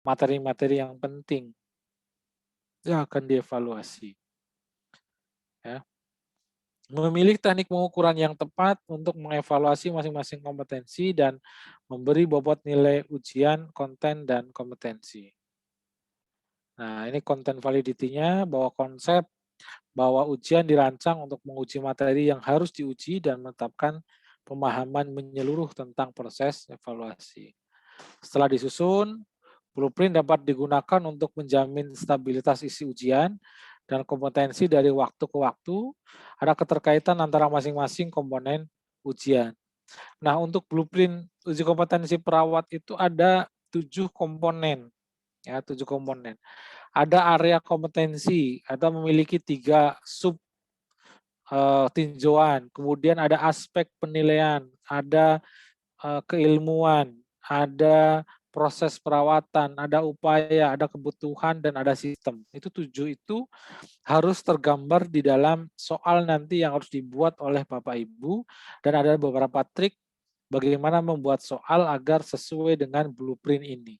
materi-materi yang penting yang akan dievaluasi. Ya. Memilih teknik pengukuran yang tepat untuk mengevaluasi masing-masing kompetensi dan memberi bobot nilai ujian, konten, dan kompetensi. Nah, ini konten validity-nya bahwa konsep bahwa ujian dirancang untuk menguji materi yang harus diuji dan menetapkan pemahaman menyeluruh tentang proses evaluasi. Setelah disusun, blueprint dapat digunakan untuk menjamin stabilitas isi ujian dan kompetensi dari waktu ke waktu. Ada keterkaitan antara masing-masing komponen ujian. Nah, untuk blueprint uji kompetensi perawat itu ada 7 komponen. Ya, 7 komponen. Ada area kompetensi atau memiliki 3 sub tinjauan, kemudian ada aspek penilaian, ada keilmuan, ada proses perawatan, ada upaya, ada kebutuhan, dan ada sistem. Itu 7 itu harus tergambar di dalam soal nanti yang harus dibuat oleh Bapak Ibu, dan ada beberapa trik bagaimana membuat soal agar sesuai dengan blueprint ini.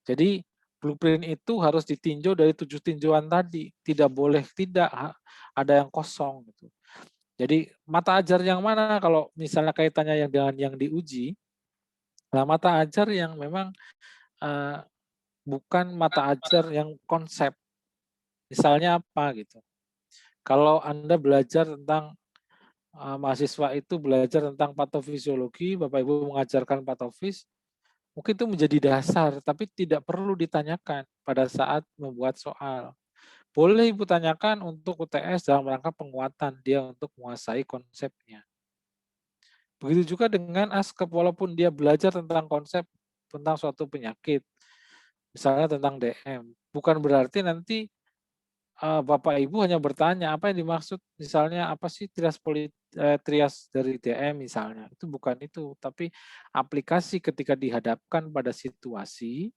Jadi blueprint itu harus ditinjau dari 7 tinjauan tadi, tidak boleh tidak ada yang kosong gitu. Jadi mata ajar yang mana kalau misalnya kaitannya yang dengan yang diuji, nah mata ajar yang memang bukan mata ajar yang konsep. Misalnya apa gitu. Kalau Anda belajar tentang mahasiswa itu belajar tentang patofisiologi, Bapak Ibu mengajarkan patofis, mungkin itu menjadi dasar, tapi tidak perlu ditanyakan pada saat membuat soal. Boleh Ibu tanyakan untuk UTS dalam rangka penguatan dia untuk menguasai konsepnya. Begitu juga dengan ASKEP, walaupun dia belajar tentang konsep tentang suatu penyakit, misalnya tentang DM, bukan berarti nanti Bapak Ibu hanya bertanya apa yang dimaksud, misalnya apa sih trias dari DM misalnya, itu bukan itu, tapi aplikasi ketika dihadapkan pada situasi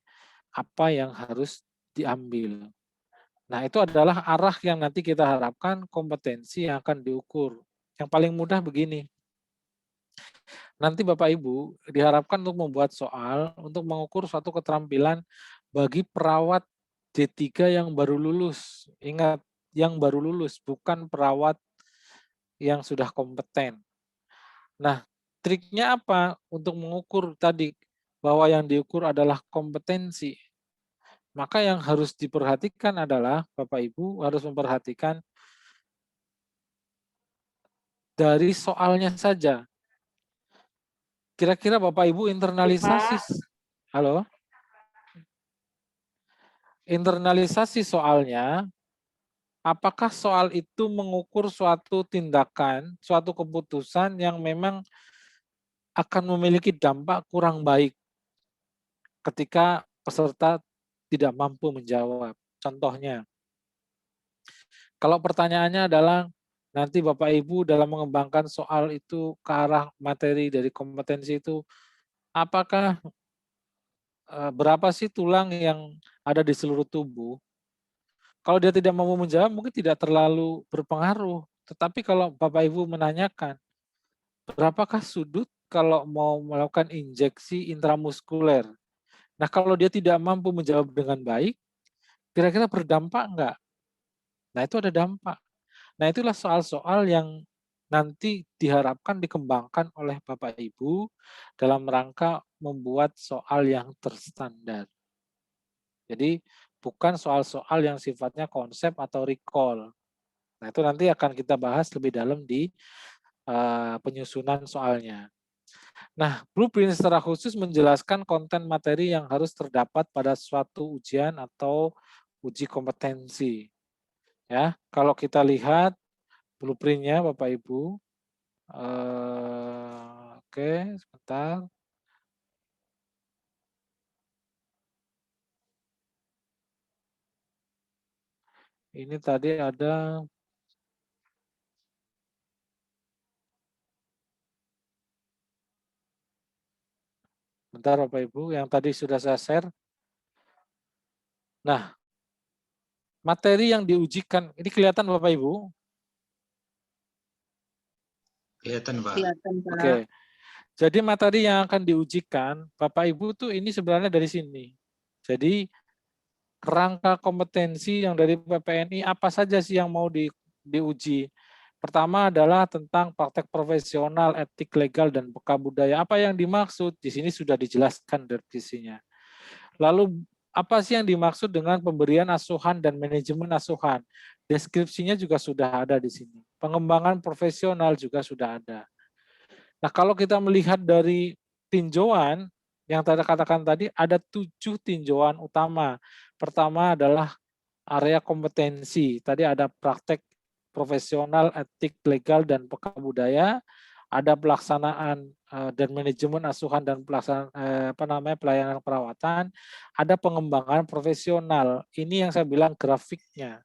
apa yang harus diambil. Nah, itu adalah arah yang nanti kita harapkan kompetensi yang akan diukur. Yang paling mudah begini, nanti Bapak Ibu diharapkan untuk membuat soal untuk mengukur suatu keterampilan bagi perawat D3 yang baru lulus. Ingat, yang baru lulus, bukan perawat yang sudah kompeten. Nah, triknya apa untuk mengukur tadi bahwa yang diukur adalah kompetensi? Maka yang harus diperhatikan adalah Bapak Ibu harus memperhatikan dari soalnya saja. Kira-kira Bapak Ibu internalisasi, halo, internalisasi soalnya, apakah soal itu mengukur suatu tindakan, suatu keputusan yang memang akan memiliki dampak kurang baik ketika peserta tidak mampu menjawab. Contohnya, kalau pertanyaannya adalah nanti Bapak Ibu dalam mengembangkan soal itu ke arah materi dari kompetensi itu, apakah berapa sih tulang yang ada di seluruh tubuh? Kalau dia tidak mampu menjawab mungkin tidak terlalu berpengaruh. Tetapi kalau Bapak Ibu menanyakan, berapakah sudut kalau mau melakukan injeksi intramuskuler? Nah, kalau dia tidak mampu menjawab dengan baik, kira-kira berdampak enggak? Nah, itu ada dampak. Nah, itulah soal-soal yang nanti diharapkan dikembangkan oleh Bapak Ibu dalam rangka membuat soal yang terstandar. Jadi, bukan soal-soal yang sifatnya konsep atau recall. Nah, itu nanti akan kita bahas lebih dalam di penyusunan soalnya. Nah, blueprint secara khusus menjelaskan konten materi yang harus terdapat pada suatu ujian atau uji kompetensi. Ya, kalau kita lihat blueprint-nya Bapak Ibu, oke, sebentar. Ini tadi ada, bentar Bapak Ibu, yang tadi sudah saya share. Nah, materi yang diujikan, ini kelihatan Bapak Ibu? Kelihatan, Pak. Kelihatan, Pak. Oke. Jadi materi yang akan diujikan, Bapak Ibu tuh ini sebenarnya dari sini. Jadi kerangka kompetensi yang dari PPNI apa saja sih yang mau diuji? Pertama adalah tentang praktek profesional, etik, legal, dan peka budaya. Apa yang dimaksud? Di sini sudah dijelaskan definisinya. Lalu apa sih yang dimaksud dengan pemberian asuhan dan manajemen asuhan? Deskripsinya juga sudah ada di sini. Pengembangan profesional juga sudah ada. Nah, kalau kita melihat dari tinjauan yang saya katakan tadi, ada 7 tinjauan utama. Pertama adalah area kompetensi. Tadi ada praktek profesional, etik, legal, dan peka budaya. Ada pelaksanaan dan manajemen asuhan dan pelaksanaan pelayanan perawatan. Ada pengembangan profesional. Ini yang saya bilang grafiknya.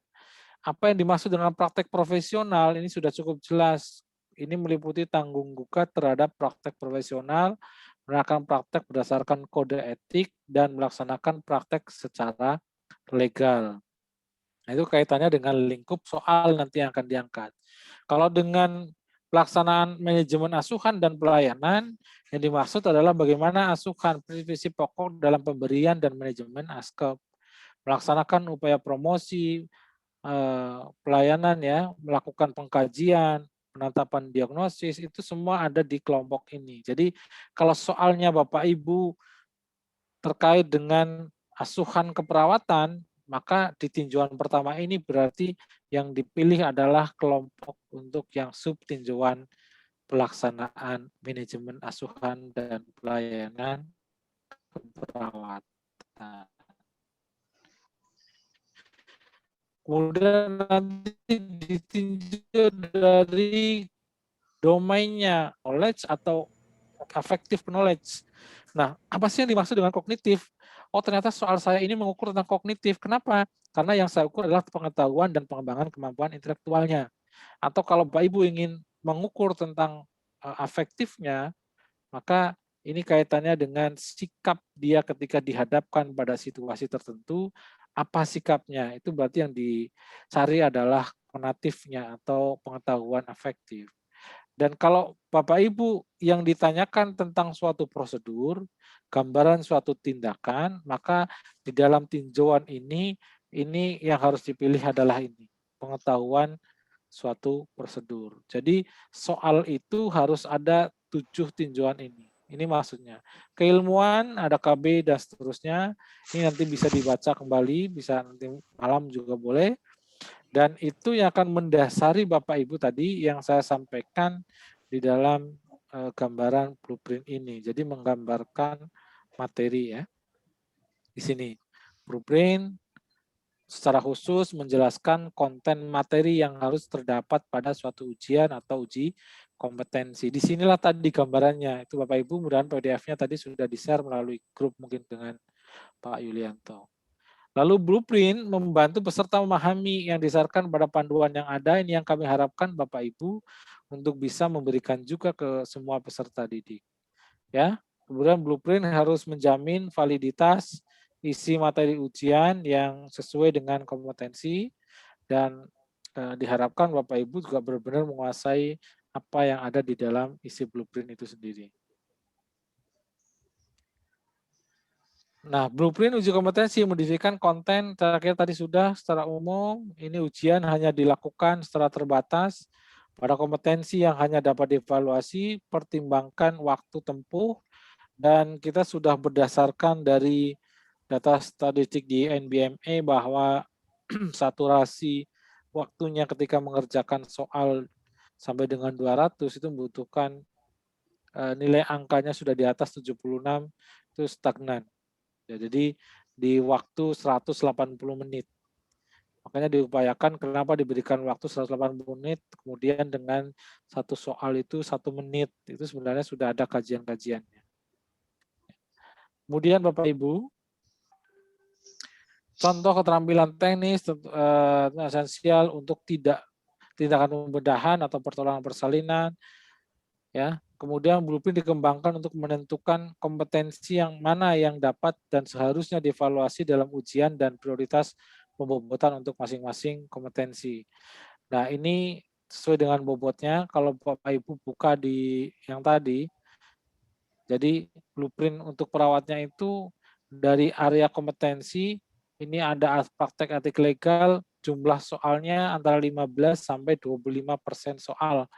Apa yang dimaksud dengan praktek profesional ini sudah cukup jelas. Ini meliputi tanggung gugat terhadap praktek profesional, melakukan praktek berdasarkan kode etik, dan melaksanakan praktek secara legal. Nah, itu kaitannya dengan lingkup soal nanti yang akan diangkat. Kalau dengan pelaksanaan manajemen asuhan dan pelayanan, yang dimaksud adalah bagaimana asuhan prinsip pokok dalam pemberian dan manajemen ASKEP, melaksanakan upaya promosi, pelayanan ya, melakukan pengkajian, penetapan diagnosis, itu semua ada di kelompok ini. Jadi kalau soalnya Bapak Ibu terkait dengan asuhan keperawatan, maka di tinjauan pertama ini berarti yang dipilih adalah kelompok untuk yang subtinjauan pelaksanaan manajemen asuhan dan pelayanan keperawatan. Kemudian nanti ditinjau dari domainnya, knowledge atau affective knowledge. Nah, apa sih yang dimaksud dengan kognitif? Oh, ternyata soal saya ini mengukur tentang kognitif. Kenapa? Karena yang saya ukur adalah pengetahuan dan pengembangan kemampuan intelektualnya. Atau kalau Bapak Ibu ingin mengukur tentang afektifnya, maka ini kaitannya dengan sikap dia ketika dihadapkan pada situasi tertentu, apa sikapnya. Itu berarti yang dicari adalah konatifnya atau pengetahuan afektif. Dan kalau Bapak Ibu yang ditanyakan tentang suatu prosedur, gambaran suatu tindakan, maka di dalam tinjauan ini yang harus dipilih adalah ini, pengetahuan suatu prosedur. Jadi soal itu harus ada 7 tinjauan ini. Ini maksudnya. Keilmuan, ada KB dan seterusnya. Ini nanti bisa dibaca kembali, bisa nanti malam juga boleh. Dan itu yang akan mendasari Bapak Ibu tadi yang saya sampaikan di dalam gambaran blueprint ini. Jadi menggambarkan materi ya. Di sini blueprint secara khusus menjelaskan konten materi yang harus terdapat pada suatu ujian atau uji kompetensi. Di sinilah tadi gambarannya. Itu Bapak Ibu, mudah-mudahan PDF-nya tadi sudah di-share melalui grup mungkin dengan Pak Yulianto. Lalu blueprint membantu peserta memahami yang disasarkan pada panduan yang ada. Ini yang kami harapkan Bapak Ibu untuk bisa memberikan juga ke semua peserta didik. Ya, kemudian blueprint harus menjamin validitas isi materi ujian yang sesuai dengan kompetensi dan diharapkan Bapak Ibu juga benar-benar menguasai apa yang ada di dalam isi blueprint itu sendiri. Nah, blueprint uji kompetensi mendirikan konten terakhir tadi sudah secara umum. Ini ujian hanya dilakukan secara terbatas pada kompetensi yang hanya dapat dievaluasi, pertimbangkan waktu tempuh, dan kita sudah berdasarkan dari data statistik di NBME bahwa saturasi waktunya ketika mengerjakan soal sampai dengan 200 itu membutuhkan nilai angkanya sudah di atas 76 itu stagnan. Ya, jadi di waktu 180 menit. Makanya diupayakan kenapa diberikan waktu 180 menit, kemudian dengan satu soal itu 1 menit. Itu sebenarnya sudah ada kajian-kajiannya. Kemudian Bapak Ibu, contoh keterampilan teknis esensial untuk tindakan pembedahan atau pertolongan persalinan. Ya, kemudian blueprint dikembangkan untuk menentukan kompetensi yang mana yang dapat dan seharusnya dievaluasi dalam ujian dan prioritas pembobotan untuk masing-masing kompetensi. Nah, ini sesuai dengan bobotnya. Kalau Bapak Ibu buka di yang tadi, jadi blueprint untuk perawatnya itu dari area kompetensi, ini ada praktek etik legal, jumlah soalnya antara 15 sampai 25% soal.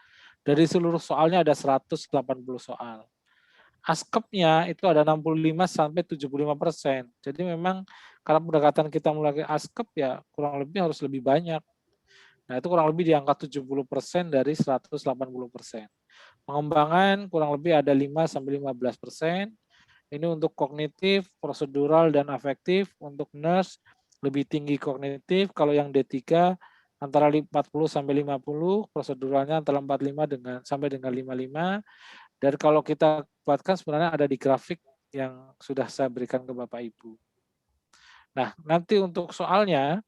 Dari seluruh soalnya ada 180 soal. Askepnya itu ada 65 sampai 75%. Jadi memang karena pendekatan kita mulai askep ya kurang lebih harus lebih banyak. Nah itu kurang lebih di angka 70% dari 180%. Pengembangan kurang lebih ada 5 sampai 15%. Ini untuk kognitif, prosedural, dan afektif. Untuk nurse lebih tinggi kognitif. Kalau yang D3 antara 40 sampai 50, proseduralnya antara 45 sampai dengan 55. Dan kalau kita buatkan sebenarnya ada di grafik yang sudah saya berikan ke Bapak Ibu. Nah, nanti untuk soalnya,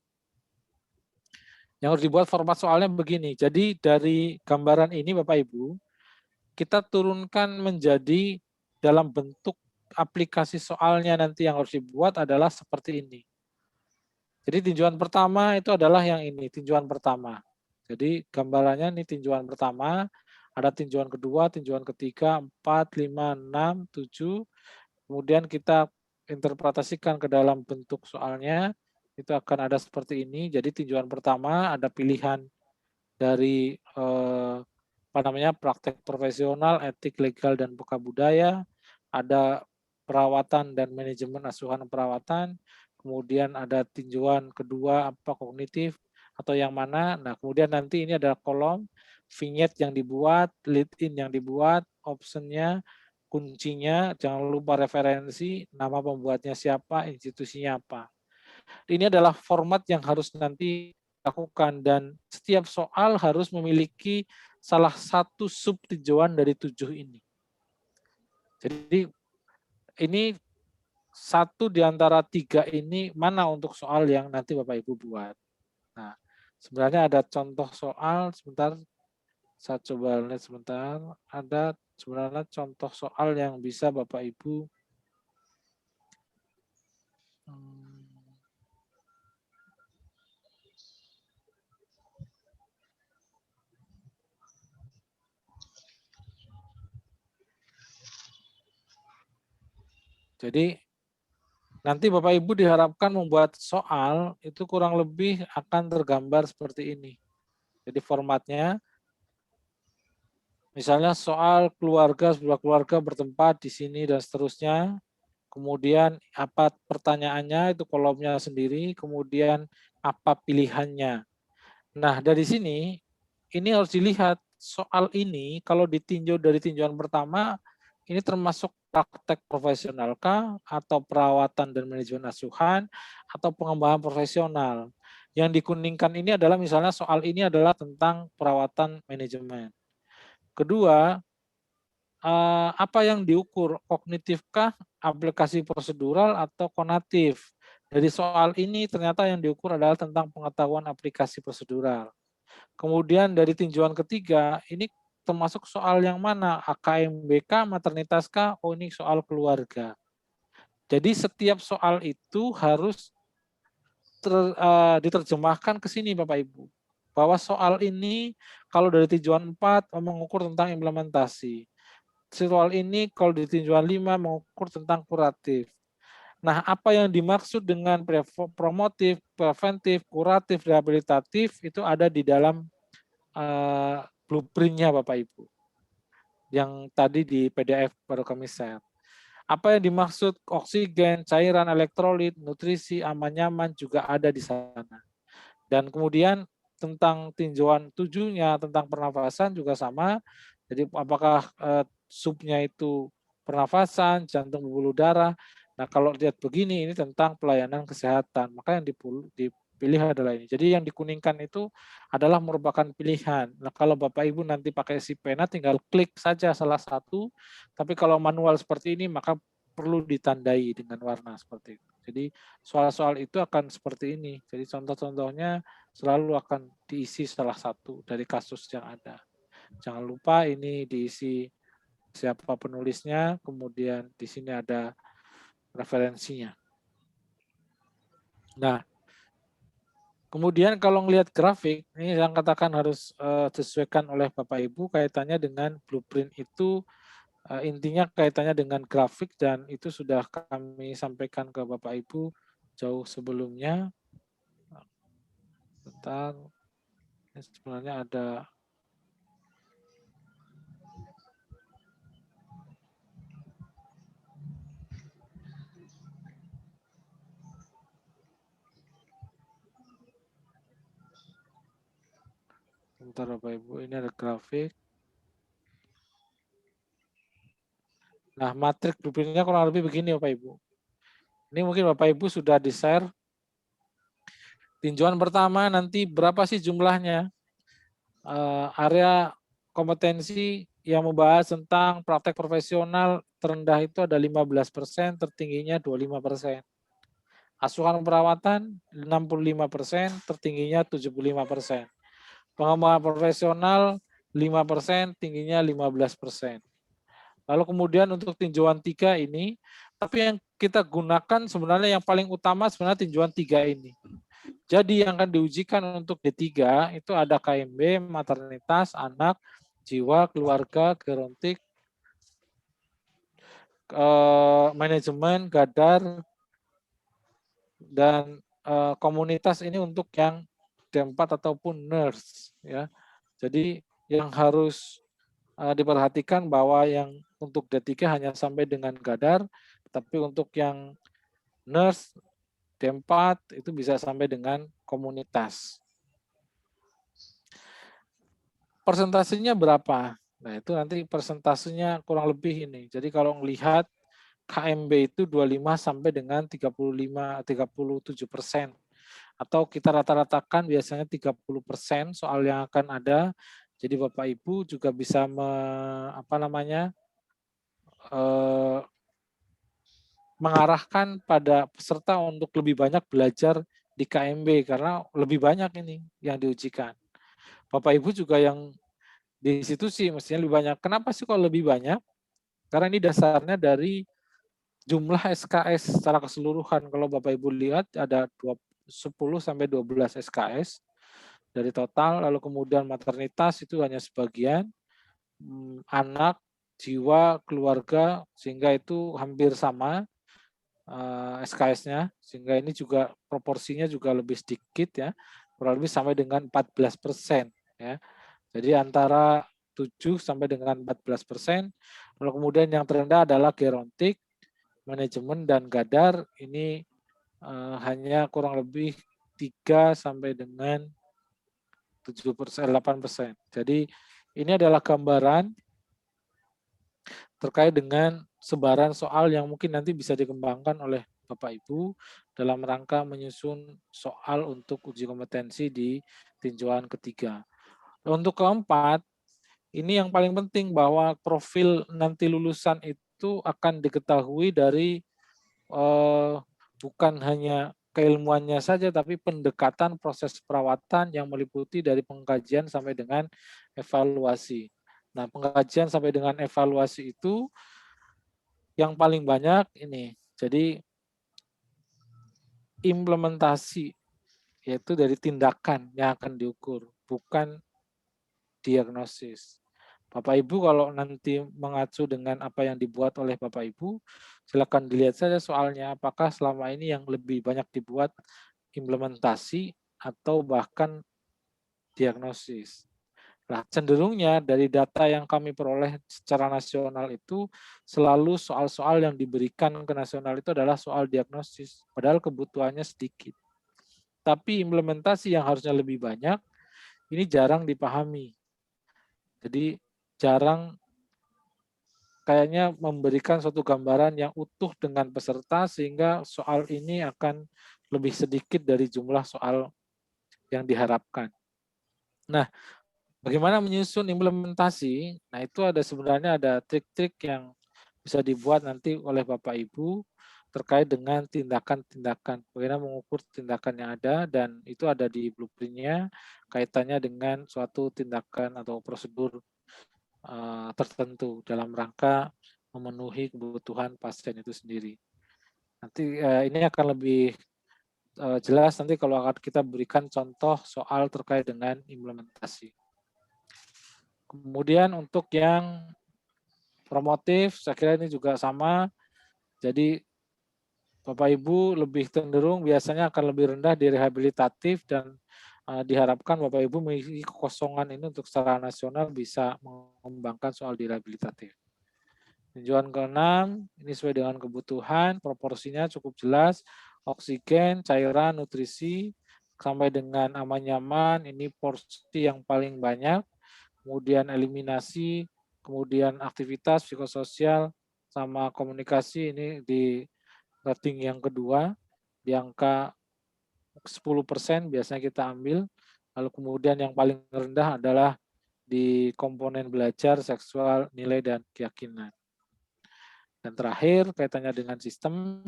yang harus dibuat format soalnya begini. Jadi dari gambaran ini Bapak Ibu, kita turunkan menjadi dalam bentuk aplikasi soalnya nanti yang harus dibuat adalah seperti ini. Jadi tinjauan pertama itu adalah yang ini, tinjauan pertama. Jadi gambarannya ini tinjauan pertama, ada tinjauan kedua, tinjauan ketiga, 4, 5, 6, 7. Kemudian kita interpretasikan ke dalam bentuk soalnya, itu akan ada seperti ini. Jadi tinjauan pertama ada pilihan dari praktek profesional, etik, legal, dan buka budaya, ada perawatan dan manajemen asuhan perawatan, kemudian ada tinjauan kedua apa kognitif atau yang mana. Nah, kemudian nanti ini ada kolom vignette yang dibuat, lead in yang dibuat, optionnya, kuncinya, jangan lupa referensi, nama pembuatnya siapa, institusinya apa. Ini adalah format yang harus nanti dilakukan dan setiap soal harus memiliki salah satu sub tinjauan dari 7 ini. Jadi ini satu di antara 3 ini mana untuk soal yang nanti Bapak Ibu buat. Nah, sebenarnya ada contoh soal, sebentar saya coba lihat sebentar. Ada sebenarnya contoh soal yang bisa Bapak Ibu jadi nanti Bapak Ibu diharapkan membuat soal itu kurang lebih akan tergambar seperti ini. Jadi formatnya, misalnya soal keluarga, sebuah keluarga bertempat di sini dan seterusnya. Kemudian apa pertanyaannya itu kolomnya sendiri, kemudian apa pilihannya. Nah dari sini, ini harus dilihat soal ini kalau ditinjau dari tinjauan pertama, ini termasuk praktek profesionalkah atau perawatan dan manajemen asuhan atau pengembangan profesional. Yang dikuningkan ini adalah misalnya soal ini adalah tentang perawatan manajemen. Kedua, apa yang diukur, kognitifkah, aplikasi prosedural, atau konatif. Dari soal ini ternyata yang diukur adalah tentang pengetahuan aplikasi prosedural. Kemudian dari tinjauan ketiga, ini termasuk soal yang mana? AKMBK, maternitas-kah? Oh ini soal keluarga. Jadi setiap soal itu harus diterjemahkan ke sini Bapak Ibu. Bahwa soal ini kalau dari tinjauan 4 mengukur tentang implementasi. Soal ini kalau di tinjauan 5 mengukur tentang kuratif. Nah, apa yang dimaksud dengan promotif, preventif, kuratif, rehabilitatif itu ada di dalam blueprint-nya Bapak Ibu. Yang tadi di PDF baru kami share. Apa yang dimaksud oksigen, cairan elektrolit, nutrisi, aman nyaman juga ada di sana. Dan kemudian tentang tinjauan 7-nya tentang pernafasan juga sama. Jadi apakah subnya itu pernafasan, jantung, pembuluh darah. Nah kalau lihat begini ini tentang pelayanan kesehatan. Maka yang dipilih adalah ini. Jadi yang dikuningkan itu adalah merupakan pilihan. Nah kalau Bapak Ibu nanti pakai si pena tinggal klik saja salah satu. Tapi kalau manual seperti ini maka perlu ditandai dengan warna seperti itu. Jadi soal-soal itu akan seperti ini. Jadi contoh-contohnya selalu akan diisi salah satu dari kasus yang ada. Jangan lupa ini diisi siapa penulisnya, kemudian di sini ada referensinya. Nah, kemudian kalau melihat grafik, ini yang katakan harus disesuaikan oleh Bapak Ibu kaitannya dengan blueprint itu Intinya kaitannya dengan grafik dan itu sudah kami sampaikan ke Bapak Ibu jauh sebelumnya. Bentar, sebenarnya ada bentar Bapak Ibu, ini ada grafik. Nah, matrik blueprint-nya kurang lebih begini Bapak Ibu. Ini mungkin Bapak Ibu sudah di-share. Tinjauan pertama nanti berapa sih jumlahnya? Area kompetensi yang membahas tentang praktek profesional terendah itu ada 15%, tertingginya 25%. Asuhan perawatan 65%, tertingginya 75%. Pengembangan profesional 5%, tingginya 15%. Lalu kemudian untuk tinjauan 3 ini, tapi yang kita gunakan sebenarnya yang paling utama sebenarnya tinjauan 3 ini. Jadi yang akan diujikan untuk D3 itu ada KMB, maternitas, anak, jiwa, keluarga, gerontik, manajemen, gadar, dan komunitas ini untuk yang D4 ataupun nurse. Ya. Jadi yang harus diperhatikan bahwa yang untuk D3 hanya sampai dengan gadar, tapi untuk yang nurse D4 itu bisa sampai dengan komunitas. Persentasenya berapa? Nah, itu nanti persentasenya kurang lebih ini. Jadi kalau melihat KMB itu 25 sampai dengan 37%. Atau kita rata-ratakan biasanya 30% soal yang akan ada. Jadi Bapak Ibu juga bisa mengarahkan pada peserta untuk lebih banyak belajar di KMB karena lebih banyak ini yang diujikan. Bapak Ibu juga yang di situ sih mestinya lebih banyak. Kenapa sih kok lebih banyak? Karena ini dasarnya dari jumlah SKS secara keseluruhan. Kalau Bapak Ibu lihat ada 10 sampai 12 SKS dari total, lalu kemudian maternitas itu hanya sebagian, anak, jiwa, keluarga, sehingga itu hampir sama SKS-nya, sehingga ini juga proporsinya juga lebih sedikit ya, kurang lebih sampai dengan 14%. Ya. Jadi antara 7 sampai dengan 14%. Lalu kemudian yang terendah adalah gerontik, manajemen dan gadar. Ini hanya kurang lebih 3 sampai dengan 7%, 8%. Jadi ini adalah gambaran terkait dengan sebaran soal yang mungkin nanti bisa dikembangkan oleh Bapak Ibu dalam rangka menyusun soal untuk uji kompetensi di tinjauan ketiga. Untuk keempat, ini yang paling penting bahwa profil nanti lulusan itu akan diketahui dari bukan hanya keilmuannya saja, tapi pendekatan proses perawatan yang meliputi dari pengkajian sampai dengan evaluasi. Nah, pengkajian sampai dengan evaluasi itu yang paling banyak ini. Jadi implementasi, yaitu dari tindakan yang akan diukur, bukan diagnosis. Bapak Ibu kalau nanti mengacu dengan apa yang dibuat oleh Bapak Ibu, silakan dilihat saja soalnya apakah selama ini yang lebih banyak dibuat implementasi atau bahkan diagnosis. Nah, cenderungnya dari data yang kami peroleh secara nasional itu selalu soal-soal yang diberikan ke nasional itu adalah soal diagnosis, padahal kebutuhannya sedikit. Tapi implementasi yang harusnya lebih banyak, ini jarang dipahami. Jadi jarang kayaknya memberikan suatu gambaran yang utuh dengan peserta sehingga soal ini akan lebih sedikit dari jumlah soal yang diharapkan. Nah, bagaimana menyusun implementasi? Nah, itu sebenarnya ada trik-trik yang bisa dibuat nanti oleh Bapak Ibu terkait dengan tindakan-tindakan. Bagaimana mengukur tindakan yang ada dan itu ada di blueprint-nya kaitannya dengan suatu tindakan atau prosedur tertentu dalam rangka memenuhi kebutuhan pasien itu sendiri. Nanti ini akan lebih jelas nanti kalau akan kita berikan contoh soal terkait dengan implementasi. Kemudian untuk yang Promotif, saya kira ini juga sama. Jadi Bapak Ibu lebih cenderung biasanya akan lebih rendah di rehabilitatif dan diharapkan Bapak Ibu mengisi kekosongan ini untuk secara nasional bisa mengembangkan soal di rehabilitatif. Tinjauan ke-6, ini sesuai dengan kebutuhan, proporsinya cukup jelas, oksigen, cairan, nutrisi, sampai dengan aman nyaman, ini porsi yang paling banyak, kemudian eliminasi, kemudian aktivitas psikososial, sama komunikasi ini di rating yang kedua, di angka 10% biasanya kita ambil, lalu kemudian yang paling rendah adalah di komponen belajar, seksual, nilai, dan keyakinan. Dan terakhir kaitannya dengan sistem,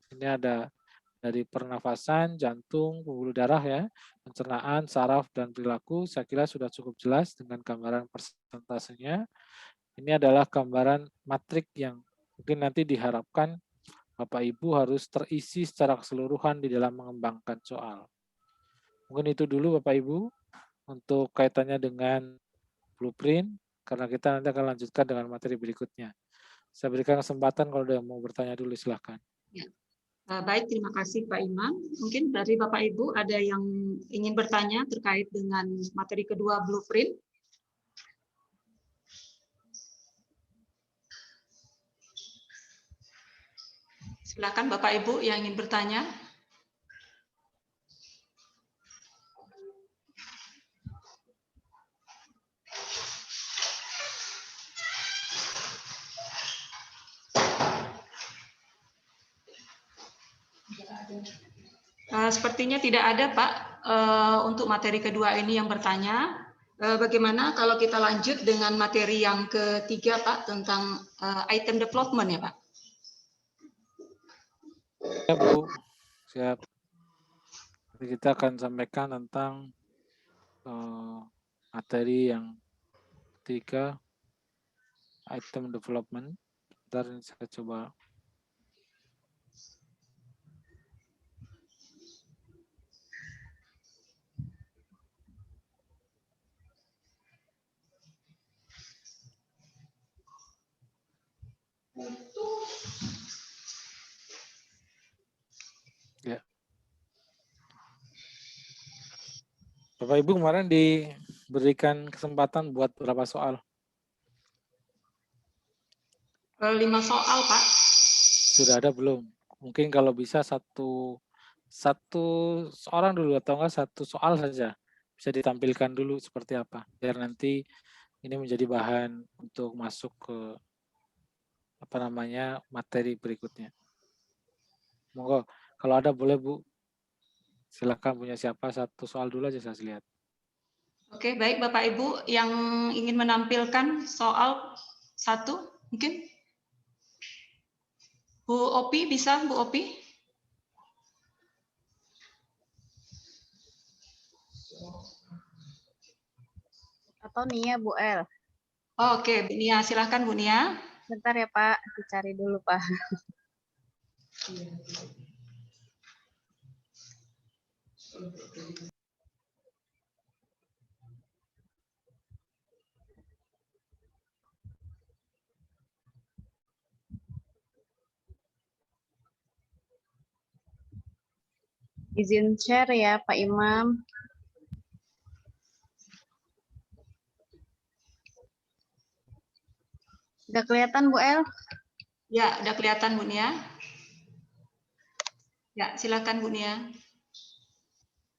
ini ada dari pernafasan, jantung, pembuluh darah ya, pencernaan, saraf, dan perilaku, saya kira sudah cukup jelas dengan gambaran persentasenya. Ini adalah gambaran matrik yang mungkin nanti diharapkan Bapak Ibu harus terisi secara keseluruhan di dalam mengembangkan soal. Mungkin itu dulu Bapak Ibu untuk kaitannya dengan blueprint, karena kita nanti akan lanjutkan dengan materi berikutnya. Saya berikan kesempatan kalau ada yang mau bertanya dulu, silahkan. Ya. Baik, terima kasih Pak Imam. Mungkin dari Bapak Ibu ada yang ingin bertanya terkait dengan materi kedua blueprint. Silakan Bapak Ibu yang ingin bertanya. Sepertinya tidak ada Pak untuk materi kedua ini yang bertanya. Bagaimana kalau kita lanjut dengan materi yang ketiga Pak tentang item development ya Pak? Ya Bu, siap. Jadi kita akan sampaikan tentang materi yang ketiga, item development. Bentar ini saya coba. Ya. Bapak Ibu kemarin diberikan kesempatan buat berapa soal? 5 soal Pak. Sudah ada belum? Mungkin kalau bisa satu seorang dulu atau enggak satu soal saja bisa ditampilkan dulu seperti apa biar nanti ini menjadi bahan untuk masuk ke materi berikutnya. Monggo kalau ada boleh Bu, silakan punya siapa satu soal dulu aja saya lihat. Oke, baik Bapak Ibu yang ingin menampilkan soal satu mungkin. Bu Opi bisa Bu Opi? Atau Nia Bu El. Oke, Nia, silahkan Bu Nia. Bentar ya Pak, dicari dulu Pak. Izin share ya Pak Imam. Udah kelihatan Bu El? Ya, udah kelihatan Bu Nia. Ya, silakan Bu Nia.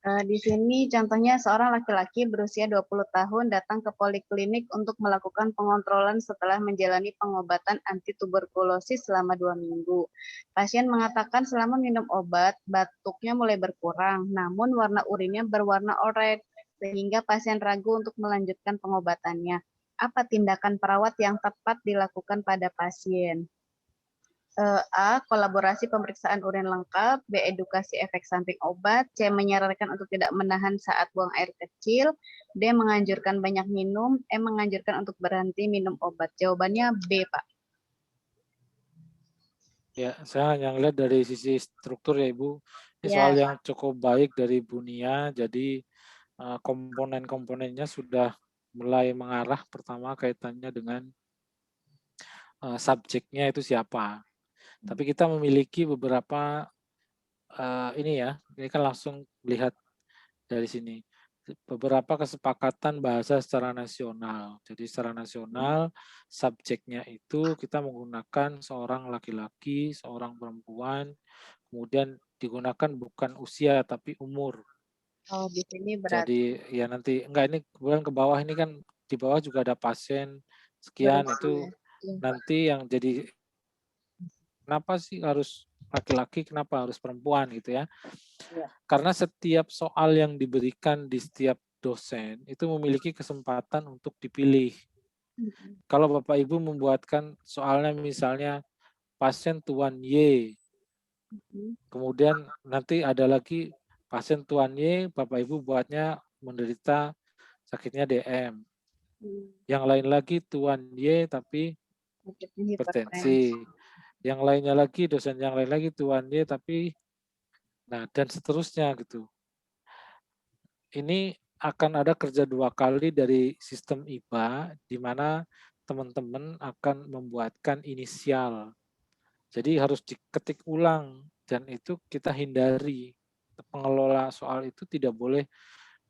Di sini contohnya seorang laki-laki berusia 20 tahun datang ke poliklinik untuk melakukan pengontrolan setelah menjalani pengobatan anti tuberkulosis selama 2 minggu. Pasien mengatakan selama minum obat, batuknya mulai berkurang, namun warna urinnya berwarna oranye, sehingga pasien ragu untuk melanjutkan pengobatannya. Apa tindakan perawat yang tepat dilakukan pada pasien? A. Kolaborasi pemeriksaan urin lengkap. B. Edukasi efek samping obat. C. Menyarankan untuk tidak menahan saat buang air kecil. D. Menganjurkan banyak minum. E. Menganjurkan untuk berhenti minum obat. Jawabannya B, Pak. Ya, saya hanya lihat dari sisi struktur ya Ibu. Ini Ya. soal yang cukup baik dari Bu Nia. Jadi komponen-komponennya sudah mulai mengarah. Pertama kaitannya dengan subjeknya itu siapa. Tapi kita memiliki beberapa ini ya, ini kan langsung lihat dari sini. Beberapa kesepakatan bahasa secara nasional. Jadi secara nasional subjeknya itu kita menggunakan seorang laki-laki, seorang perempuan, kemudian digunakan bukan usia tapi umur. Oh, di sini Jadi ya nanti enggak, ini kemudian ke bawah ini kan di bawah juga ada pasien sekian itu nanti yang jadi kenapa sih harus laki-laki, kenapa harus perempuan gitu ya. Ya. Karena setiap soal yang diberikan di setiap dosen itu memiliki kesempatan untuk dipilih. Kalau Bapak Ibu membuatkan soalnya misalnya pasien Tuan Y, kemudian nanti ada lagi pasien Tuan Y, Bapak Ibu buatnya menderita sakitnya DM. Yang lain lagi Tuan Y tapi hipertensi. Yang lainnya lagi, dosen yang lain lagi Tuan Y tapi nah dan seterusnya gitu. Ini akan ada kerja 2 kali dari sistem IPA di mana teman-teman akan membuatkan inisial. Jadi harus diketik ulang dan itu kita hindari. Pengelola soal itu tidak boleh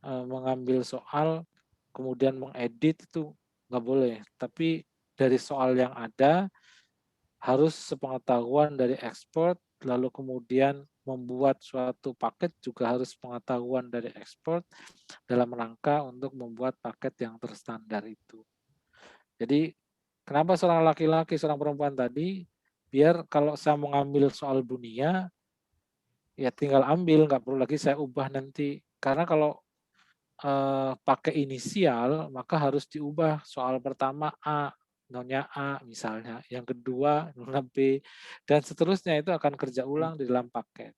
mengambil soal kemudian mengedit, itu nggak boleh. Tapi dari soal yang ada harus sepengetahuan dari ekspor, lalu kemudian membuat suatu paket juga harus pengetahuan dari ekspor dalam rangka untuk membuat paket yang terstandar itu. Jadi kenapa seorang laki-laki, seorang perempuan tadi, biar kalau saya mau ngambil soal dunia, ya tinggal ambil, nggak perlu lagi saya ubah nanti. Karena kalau pakai inisial, maka harus diubah soal pertama A, nolnya A misalnya, yang kedua nolnya B, dan seterusnya itu akan kerja ulang di dalam paket.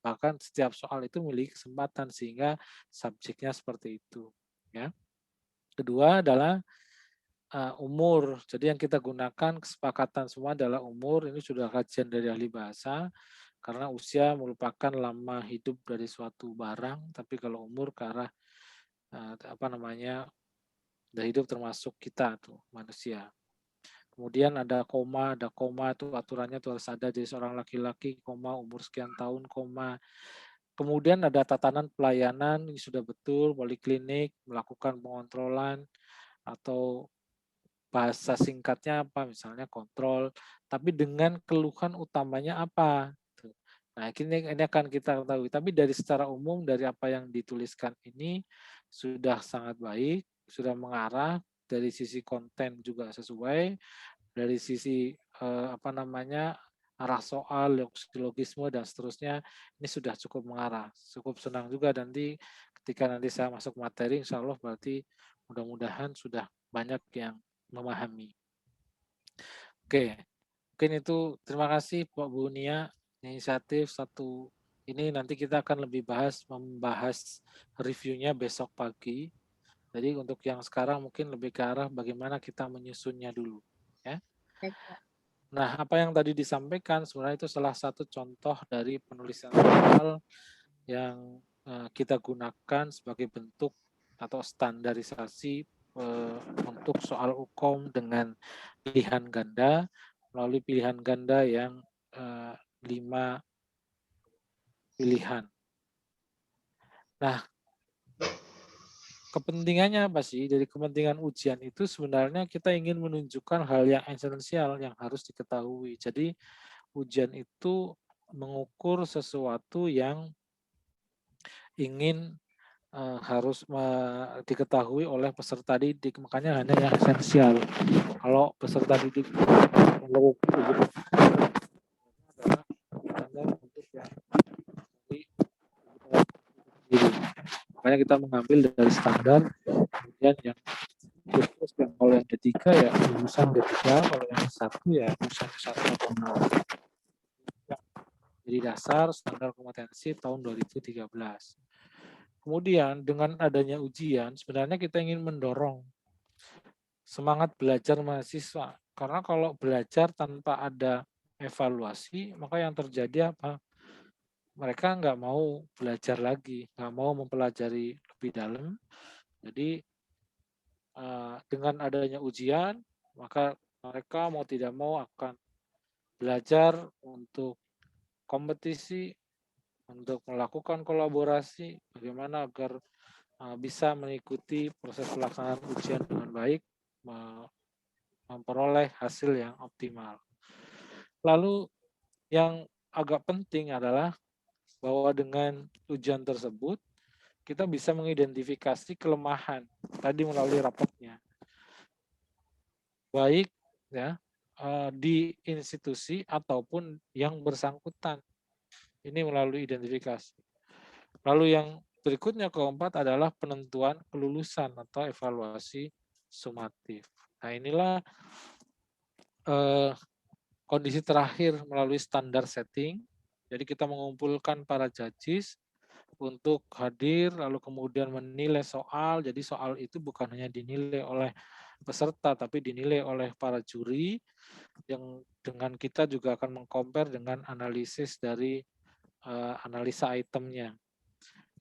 Bahkan setiap soal itu memiliki kesempatan sehingga subjeknya seperti itu. Ya. Kedua adalah umur. Jadi yang kita gunakan kesepakatan semua adalah umur. Ini sudah kajian dari ahli bahasa. Karena usia merupakan lama hidup dari suatu barang, tapi kalau umur ke arah udah hidup termasuk kita tuh manusia. Kemudian ada koma itu aturannya tuh harus ada, jadi seorang laki-laki koma umur sekian tahun koma. Kemudian ada tatanan pelayanan, ini sudah betul, poliklinik melakukan pengontrolan atau bahasa singkatnya apa, misalnya kontrol, tapi dengan keluhan utamanya apa. Nah, ini akan kita ketahui. Tapi dari secara umum, dari apa yang dituliskan ini sudah sangat baik, sudah mengarah, dari sisi konten juga sesuai, dari sisi arah soal, logisme dan seterusnya, ini sudah cukup mengarah. Cukup senang juga nanti ketika nanti saya masuk materi, insya Allah berarti mudah-mudahan sudah banyak yang memahami. Oke, mungkin itu terima kasih Pak Bu Nia, inisiatif satu ini nanti kita akan membahas reviewnya besok pagi. Jadi untuk yang sekarang mungkin lebih ke arah bagaimana kita menyusunnya dulu. Ya. Nah, apa yang tadi disampaikan sebenarnya itu salah satu contoh dari penulisan soal yang kita gunakan sebagai bentuk atau standarisasi untuk soal UKOM dengan pilihan ganda melalui pilihan ganda yang 5 pilihan. Nah, kepentingannya apa sih? Dari kepentingan ujian itu sebenarnya kita ingin menunjukkan hal yang esensial yang harus diketahui. Jadi ujian itu mengukur sesuatu yang ingin harus diketahui oleh peserta didik, makanya hanya yang esensial. Kalau peserta didik makanya kita mengambil dari standar, kemudian yang khusus yang kalau yang ketiga ya lulusan ketiga, kalau yang satu ya lulusan satu atau nol. Jadi dasar standar kompetensi tahun 2013. Kemudian dengan adanya ujian, sebenarnya kita ingin mendorong semangat belajar mahasiswa. Karena kalau belajar tanpa ada evaluasi, maka yang terjadi apa? Mereka nggak mau belajar lagi, nggak mau mempelajari lebih dalam. Jadi dengan adanya ujian, maka mereka mau tidak mau akan belajar untuk kompetisi, untuk melakukan kolaborasi, bagaimana agar bisa mengikuti proses pelaksanaan ujian dengan baik, memperoleh hasil yang optimal. Lalu yang agak penting adalah bahwa dengan ujian tersebut kita bisa mengidentifikasi kelemahan tadi melalui rapotnya, baik ya di institusi ataupun yang bersangkutan. Ini melalui identifikasi. Lalu yang berikutnya keempat adalah penentuan kelulusan atau evaluasi sumatif. Nah inilah kondisi terakhir melalui standar setting. Jadi kita mengumpulkan para judges untuk hadir lalu kemudian menilai soal. Jadi soal itu bukan hanya dinilai oleh peserta tapi dinilai oleh para juri yang dengan kita juga akan mengcompare dengan analisis dari analisa itemnya.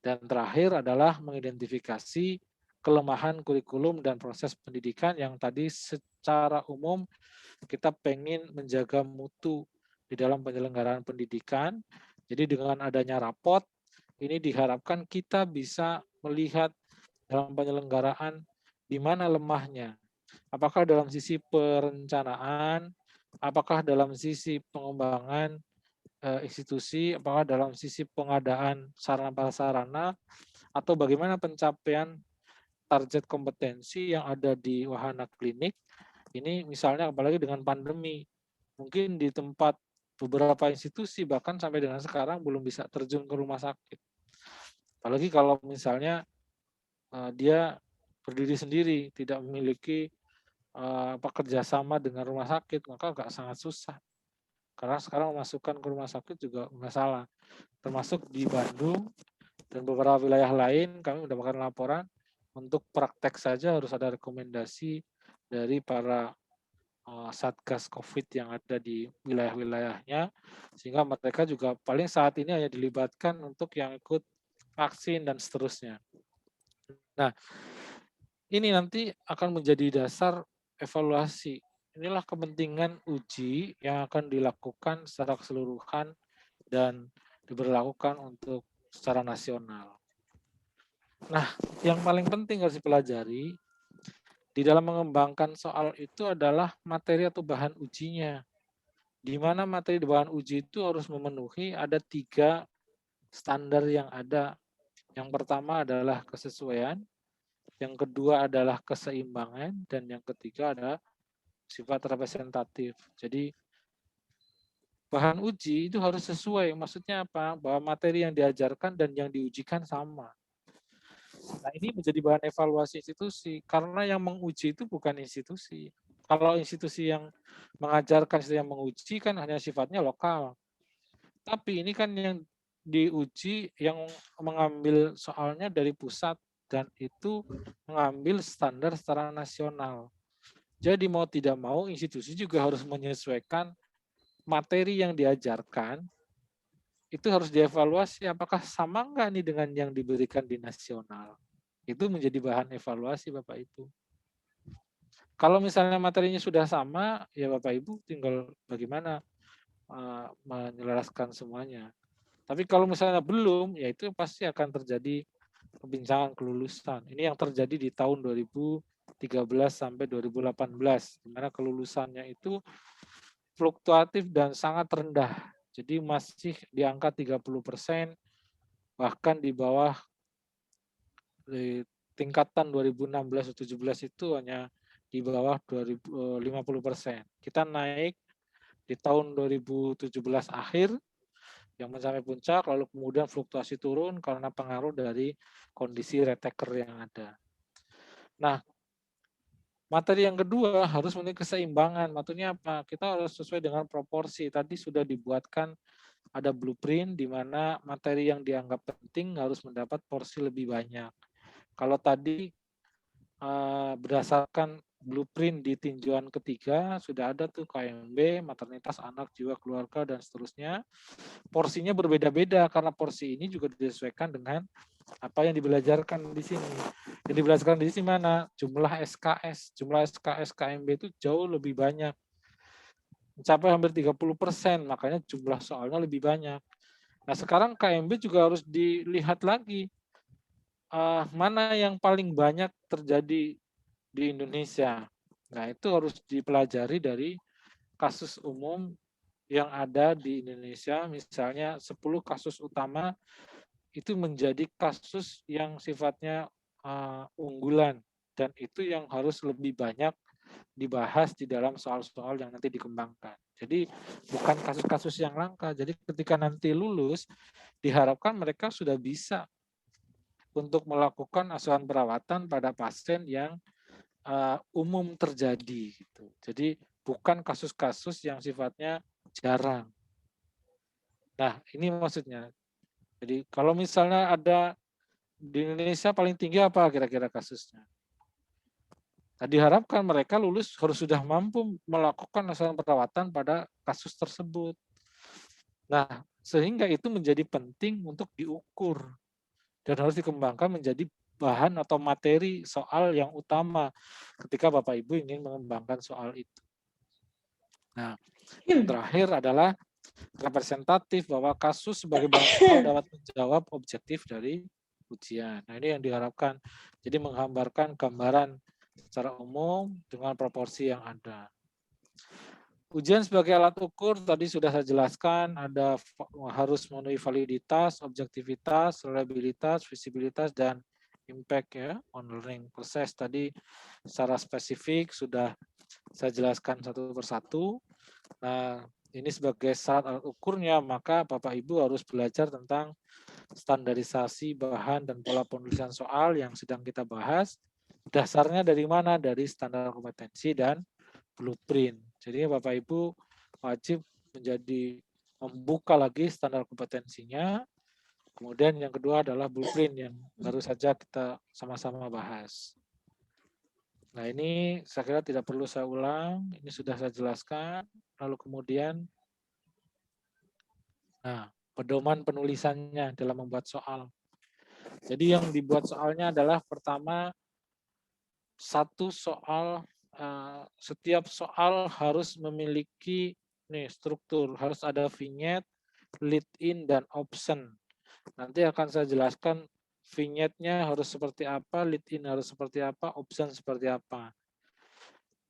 Dan terakhir adalah mengidentifikasi kelemahan kurikulum dan proses pendidikan yang tadi secara umum kita pengen menjaga mutu di dalam penyelenggaraan pendidikan. Jadi dengan adanya rapot, ini diharapkan kita bisa melihat dalam penyelenggaraan di mana lemahnya. Apakah dalam sisi perencanaan, apakah dalam sisi pengembangan institusi, apakah dalam sisi pengadaan sarana prasarana, atau bagaimana pencapaian target kompetensi yang ada di wahana klinik. Ini misalnya apalagi dengan pandemi, mungkin di tempat beberapa institusi bahkan sampai dengan sekarang belum bisa terjun ke rumah sakit. Apalagi kalau misalnya dia berdiri sendiri, tidak memiliki kerjasama dengan rumah sakit, maka agak sangat susah. Karena sekarang memasukkan ke rumah sakit juga masalah. Termasuk di Bandung dan beberapa wilayah lain kami mendapatkan laporan untuk praktek saja harus ada rekomendasi dari para Satgas COVID yang ada di wilayah-wilayahnya, sehingga mereka juga paling saat ini hanya dilibatkan untuk yang ikut vaksin dan seterusnya. Nah, ini nanti akan menjadi dasar evaluasi. Inilah kepentingan uji yang akan dilakukan secara keseluruhan dan diberlakukan untuk secara nasional. Nah, yang paling penting harus dipelajari di dalam mengembangkan soal itu adalah materi atau bahan ujinya. Di mana materi bahan uji itu harus memenuhi ada 3 standar yang ada. Yang pertama adalah kesesuaian, yang kedua adalah keseimbangan, dan yang ketiga adalah sifat representatif. Jadi bahan uji itu harus sesuai. Maksudnya apa? Bahwa materi yang diajarkan dan yang diujikan sama. Nah, ini menjadi bahan evaluasi institusi karena yang menguji itu bukan institusi. Kalau institusi yang mengajarkan, institusi yang menguji kan hanya sifatnya lokal. Tapi ini kan yang diuji yang mengambil soalnya dari pusat dan itu mengambil standar secara nasional. Jadi mau tidak mau institusi juga harus menyesuaikan materi yang diajarkan itu harus dievaluasi apakah sama enggak nih dengan yang diberikan di nasional. Itu menjadi bahan evaluasi Bapak Ibu. Kalau misalnya materinya sudah sama, ya Bapak Ibu tinggal bagaimana menyelaraskan semuanya. Tapi kalau misalnya belum, ya itu pasti akan terjadi perbincangan kelulusan. Ini yang terjadi di tahun 2013 sampai 2018, di mana kelulusannya itu fluktuatif dan sangat rendah. Jadi masih di angka 30%, bahkan di bawah di tingkatan 2016-17 itu hanya di bawah 50%. Kita naik di tahun 2017 akhir yang mencapai puncak, lalu kemudian fluktuasi turun karena pengaruh dari kondisi retaker yang ada. Nah, materi yang kedua harus memiliki keseimbangan. Maksudnya apa? Kita harus sesuai dengan proporsi. Tadi sudah dibuatkan ada blueprint di mana materi yang dianggap penting harus mendapat porsi lebih banyak. Kalau tadi berdasarkan blueprint di tinjauan ketiga sudah ada tuh KMB, maternitas, anak, jiwa, keluarga, dan seterusnya. Porsinya berbeda-beda karena porsi ini juga disesuaikan dengan Apa yang dibelajarkan di sini? Yang dibelajarkan di sini mana? Jumlah SKS KMB itu jauh lebih banyak. Mencapai hampir 30%, makanya jumlah soalnya lebih banyak. Nah, sekarang KMB juga harus dilihat lagi. Mana yang paling banyak terjadi di Indonesia. Nah, itu harus dipelajari dari kasus umum yang ada di Indonesia, misalnya 10 kasus utama itu menjadi kasus yang sifatnya unggulan, dan itu yang harus lebih banyak dibahas di dalam soal-soal yang nanti dikembangkan. Jadi bukan kasus-kasus yang langka. Jadi ketika nanti lulus, diharapkan mereka sudah bisa untuk melakukan asuhan perawatan pada pasien yang umum terjadi. Gitu. Jadi bukan kasus-kasus yang sifatnya jarang. Nah, ini maksudnya. Jadi kalau misalnya ada di Indonesia paling tinggi apa kira-kira kasusnya? Nah, diharapkan mereka lulus harus sudah mampu melakukan asuhan perawatan pada kasus tersebut. Nah, sehingga itu menjadi penting untuk diukur dan harus dikembangkan menjadi bahan atau materi soal yang utama ketika Bapak Ibu ingin mengembangkan soal itu. Nah, yang terakhir adalah representatif bahwa kasus sebagai bahan soal dapat menjawab objektif dari ujian. Nah, ini yang diharapkan. Jadi menggambarkan gambaran secara umum dengan proporsi yang ada. Ujian sebagai alat ukur tadi sudah saya jelaskan, ada harus memenuhi validitas, objektivitas, reliabilitas, visibilitas, dan impact ya on learning proses. Tadi secara spesifik sudah saya jelaskan satu persatu. Nah, ini sebagai syarat alat ukurnya, maka Bapak Ibu harus belajar tentang standarisasi bahan dan pola penulisan soal yang sedang kita bahas. Dasarnya dari mana? Dari standar kompetensi dan blueprint. Jadi Bapak Ibu wajib membuka lagi standar kompetensinya. Kemudian yang kedua adalah blueprint yang baru saja kita sama-sama bahas. Nah, ini saya kira tidak perlu saya ulang, ini sudah saya jelaskan. Lalu kemudian, nah, pedoman penulisannya dalam membuat soal. Jadi yang dibuat soalnya adalah pertama, satu soal, setiap soal harus memiliki struktur, harus ada vignette, lead in, dan option. Nanti akan saya jelaskan vignette-nya harus seperti apa, lead in harus seperti apa, option seperti apa.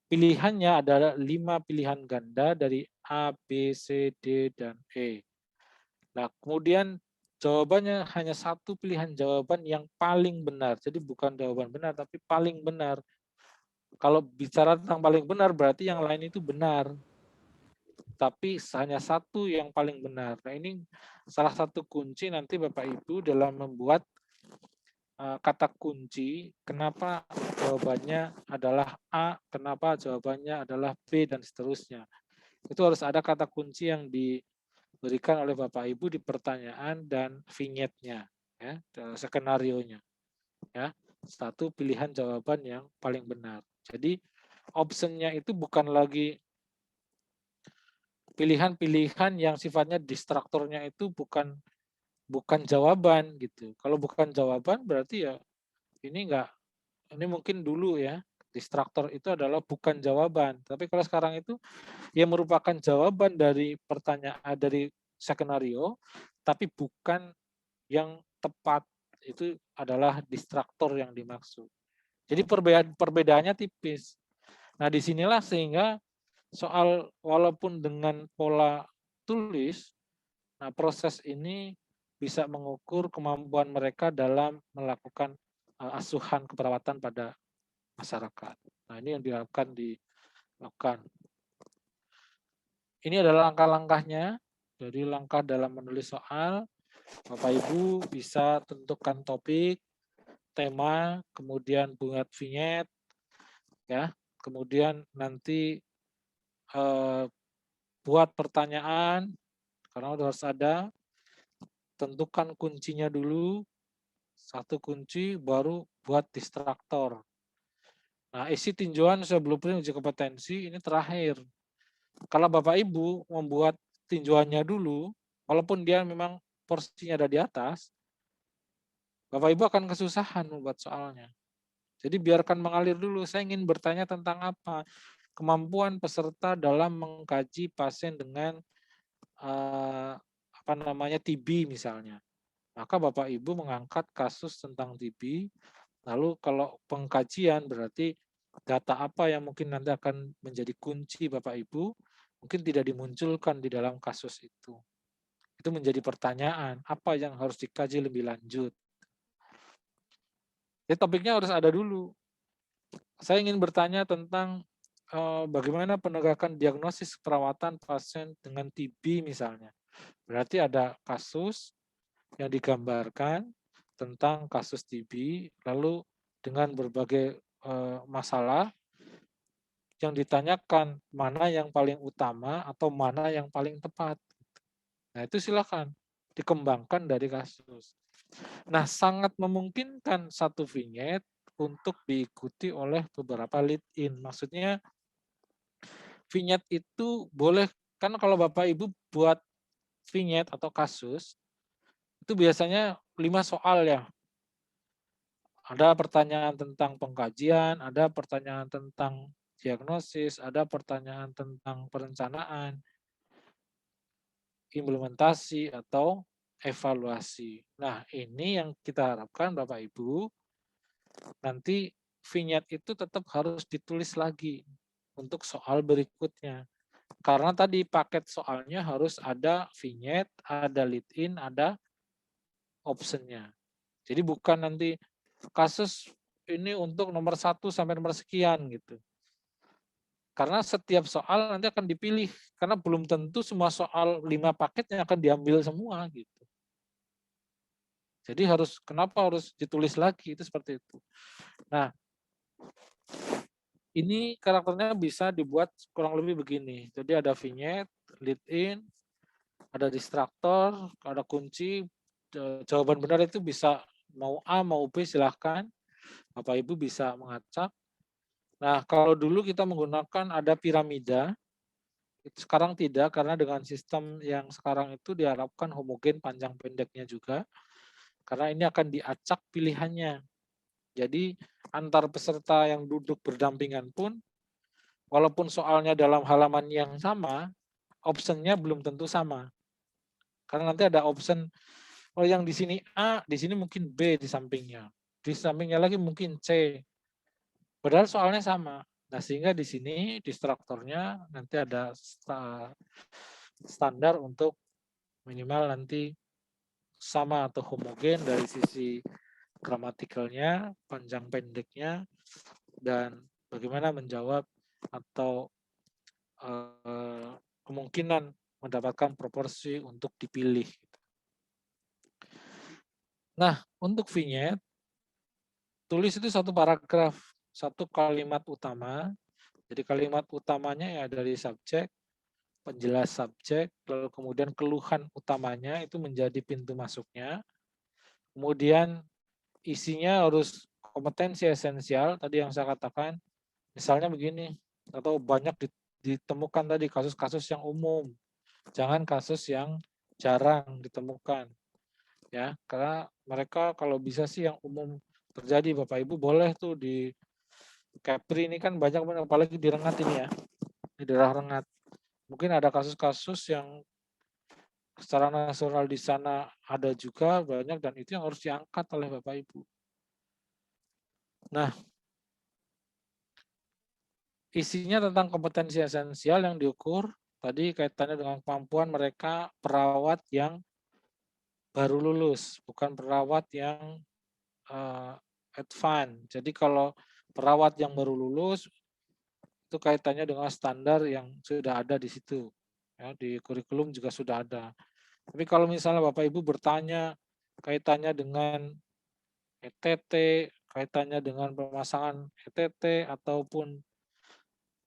Pilihannya adalah 5 pilihan ganda dari A, B, C, D, dan E. Nah, kemudian jawabannya hanya satu pilihan jawaban yang paling benar. Jadi bukan jawaban benar, tapi paling benar. Kalau bicara tentang paling benar, berarti yang lain itu benar. Tapi hanya satu yang paling benar. Nah, ini salah satu kunci nanti Bapak Ibu dalam membuat kata kunci, kenapa jawabannya adalah A, kenapa jawabannya adalah B, dan seterusnya. Itu harus ada kata kunci yang diberikan oleh Bapak Ibu di pertanyaan dan vignette-nya, ya, skenario-nya. Ya, satu pilihan jawaban yang paling benar. Jadi option-nya itu bukan lagi pilihan-pilihan yang sifatnya distraktornya itu bukan jawaban gitu. Kalau bukan jawaban berarti ya ini mungkin dulu ya, distraktor itu adalah bukan jawaban. Tapi kalau sekarang itu ya merupakan jawaban dari pertanyaan, dari skenario, tapi bukan yang tepat. Itu adalah distraktor yang dimaksud. Jadi perbedaannya tipis. Nah, disinilah sehingga soal walaupun dengan pola tulis, nah proses ini bisa mengukur kemampuan mereka dalam melakukan asuhan keperawatan pada masyarakat. Nah, ini yang diharapkan dilakukan. Ini adalah langkah-langkahnya. Jadi langkah dalam menulis soal, Bapak Ibu bisa tentukan topik, tema, kemudian buat vignette, ya, kemudian nanti buat pertanyaan, karena harus ada, tentukan kuncinya dulu, satu kunci, baru buat distraktor. Nah, isi tinjauan sesuai blueprint uji kompetensi ini terakhir. Kalau Bapak Ibu membuat tinjauannya dulu, walaupun dia memang porsinya ada di atas, Bapak Ibu akan kesusahan membuat soalnya. Jadi biarkan mengalir dulu. Saya ingin bertanya tentang apa? Kemampuan peserta dalam mengkaji pasien dengan TB misalnya. Maka Bapak Ibu mengangkat kasus tentang TB. Lalu kalau pengkajian berarti data apa yang mungkin nanti akan menjadi kunci Bapak Ibu, mungkin tidak dimunculkan di dalam kasus itu. Itu menjadi pertanyaan, apa yang harus dikaji lebih lanjut. Jadi topiknya harus ada dulu. Saya ingin bertanya tentang bagaimana penegakan diagnosis perawatan pasien dengan TB misalnya. Berarti ada kasus yang digambarkan tentang kasus TB, lalu dengan berbagai masalah yang ditanyakan mana yang paling utama atau mana yang paling tepat. Nah itu silakan dikembangkan dari kasus. Nah sangat memungkinkan satu vignette untuk diikuti oleh beberapa lead-in. Maksudnya vignette itu boleh, kan kalau Bapak Ibu buat vignette atau kasus, itu biasanya 5 soal ya. Ada pertanyaan tentang pengkajian, ada pertanyaan tentang diagnosis, ada pertanyaan tentang perencanaan, implementasi, atau evaluasi. Nah, ini yang kita harapkan Bapak Ibu, nanti vignette itu tetap harus ditulis lagi untuk soal berikutnya. Karena tadi paket soalnya harus ada vignette, ada lead-in, ada optionnya. Jadi bukan nanti kasus ini untuk nomor 1 sampai nomor sekian gitu. Karena setiap soal nanti akan dipilih, karena belum tentu semua soal 5 paketnya akan diambil semua gitu. Jadi kenapa harus ditulis lagi, itu seperti itu. Nah, ini karakternya bisa dibuat kurang lebih begini. Jadi ada vignette, lead in, ada distraktor, ada kunci. Jawaban benar itu bisa mau A mau B silahkan. Bapak Ibu bisa mengacak. Nah, kalau dulu kita menggunakan ada piramida, sekarang tidak, karena dengan sistem yang sekarang itu diharapkan homogen panjang pendeknya juga, karena ini akan diacak pilihannya. Jadi antar peserta yang duduk berdampingan pun, walaupun soalnya dalam halaman yang sama, optionnya belum tentu sama. Karena nanti ada option, oh yang di sini A, di sini mungkin B di sampingnya. Di sampingnya lagi mungkin C. Padahal soalnya sama. Nah, sehingga di sini distraktornya nanti ada standar untuk minimal nanti sama atau homogen dari sisi gramatikalnya, panjang pendeknya, dan bagaimana menjawab atau kemungkinan mendapatkan proporsi untuk dipilih. Nah, untuk vignette, tulis itu satu paragraf, satu kalimat utama. Jadi kalimat utamanya ya dari subjek, penjelas subjek, lalu kemudian keluhan utamanya itu menjadi pintu masuknya. Kemudian isinya harus kompetensi esensial, tadi yang saya katakan, misalnya begini, atau banyak ditemukan tadi kasus-kasus yang umum, jangan kasus yang jarang ditemukan. Ya, karena mereka kalau bisa sih yang umum terjadi, Bapak Ibu boleh tuh di Kepri ini kan banyak, apalagi di Rengat ini ya, di daerah Rengat. Mungkin ada kasus-kasus yang secara nasional di sana ada juga banyak, dan itu yang harus diangkat oleh Bapak Ibu. Nah, isinya tentang kompetensi esensial yang diukur, tadi kaitannya dengan kemampuan mereka perawat yang baru lulus, bukan perawat yang advance. Jadi kalau perawat yang baru lulus, itu kaitannya dengan standar yang sudah ada di situ. Ya, di kurikulum juga sudah ada. Tapi kalau misalnya Bapak Ibu bertanya kaitannya dengan ETT, kaitannya dengan pemasangan ETT ataupun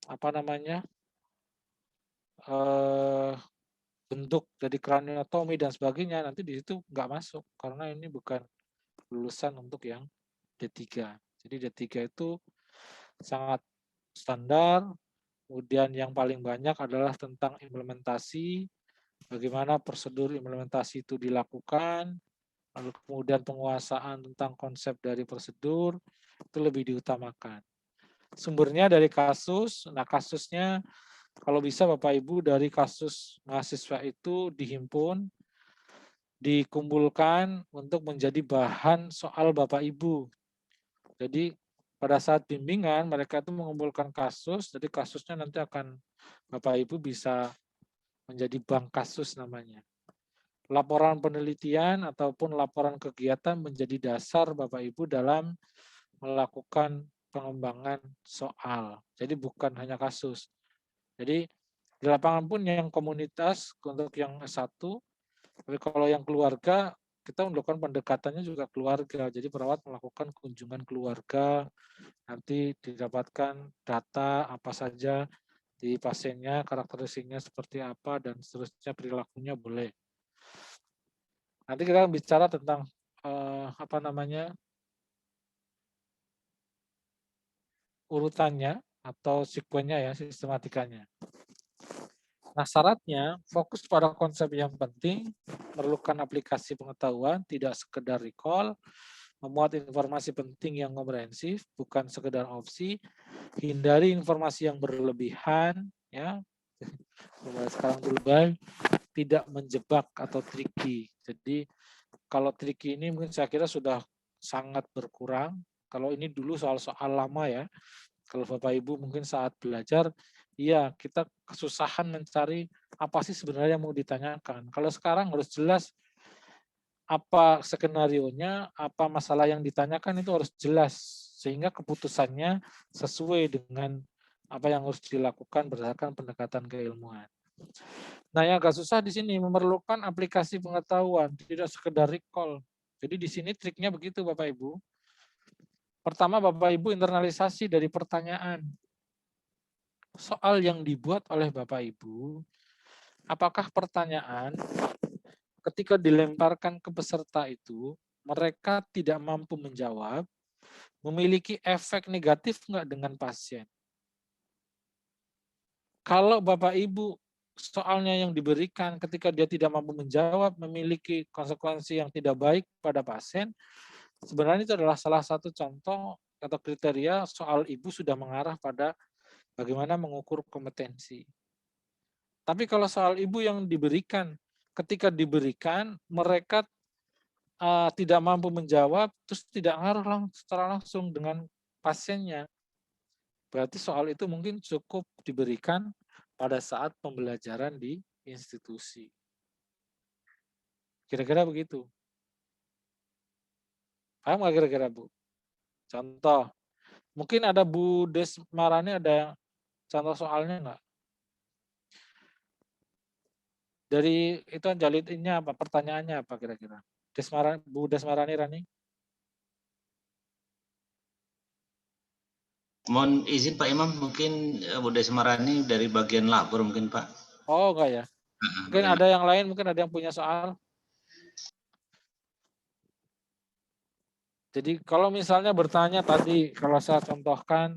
apa namanya bentuk dari kraniotomi dan sebagainya, nanti di situ nggak masuk karena ini bukan lulusan untuk yang D3. Jadi D3 itu sangat standar. Kemudian yang paling banyak adalah tentang implementasi, bagaimana prosedur implementasi itu dilakukan, lalu kemudian penguasaan tentang konsep dari prosedur, itu lebih diutamakan. Sumbernya dari kasus, nah kasusnya kalau bisa Bapak Ibu dari kasus mahasiswa itu dihimpun, dikumpulkan untuk menjadi bahan soal Bapak Ibu. Jadi pada saat bimbingan mereka itu mengumpulkan kasus, jadi kasusnya nanti akan Bapak Ibu bisa menjadi bank kasus namanya. Laporan penelitian ataupun laporan kegiatan menjadi dasar Bapak Ibu dalam melakukan pengembangan soal. Jadi bukan hanya kasus. Jadi di lapangan pun yang komunitas untuk yang S1, tapi kalau yang keluarga kita melakukan pendekatannya juga keluarga. Jadi perawat melakukan kunjungan keluarga, nanti didapatkan data apa saja di pasiennya, karakteristiknya seperti apa, dan seterusnya perilakunya boleh. Nanti kita bicara tentang urutannya atau sekuennya ya, sistematikanya. Nah, syaratnya fokus pada konsep yang penting, memerlukan aplikasi pengetahuan, tidak sekedar recall, memuat informasi penting yang komprehensif, bukan sekedar opsi, hindari informasi yang berlebihan, ya, sekarang berubah, tidak menjebak atau tricky. Jadi kalau tricky ini mungkin saya kira sudah sangat berkurang. Kalau ini dulu soal-soal lama ya. Kalau Bapak Ibu mungkin saat belajar, iya kita kesusahan mencari apa sih sebenarnya yang mau ditanyakan. Kalau sekarang harus jelas apa skenarionya, apa masalah yang ditanyakan itu harus jelas. Sehingga keputusannya sesuai dengan apa yang harus dilakukan berdasarkan pendekatan keilmuan. Nah, yang agak susah di sini memerlukan aplikasi pengetahuan, tidak sekedar recall. Jadi di sini triknya begitu Bapak Ibu. Pertama Bapak Ibu internalisasi dari pertanyaan. Soal yang dibuat oleh Bapak Ibu, apakah pertanyaan ketika dilemparkan ke peserta itu, mereka tidak mampu menjawab, memiliki efek negatif enggak dengan pasien? Kalau Bapak Ibu soalnya yang diberikan ketika dia tidak mampu menjawab memiliki konsekuensi yang tidak baik pada pasien, sebenarnya itu adalah salah satu contoh atau kriteria soal Ibu sudah mengarah pada bagaimana mengukur kompetensi. Tapi kalau soal Ibu yang diberikan, ketika diberikan mereka tidak mampu menjawab, terus tidak ngaruh secara langsung dengan pasiennya. Berarti soal itu mungkin cukup diberikan pada saat pembelajaran di institusi. Kira-kira begitu. Paham nggak kira-kira Bu? Contoh, mungkin ada Bu Desmarani ada contoh soalnya nggak? Dari itu jalitinnya apa? Pertanyaannya apa kira-kira? Bu Desmarani Rani? Mohon izin Pak Imam, mungkin Bu Desmarani dari bagian labor mungkin Pak. Oh enggak ya. Mungkin ada yang lain, mungkin ada yang punya soal. Jadi kalau misalnya bertanya tadi, kalau saya contohkan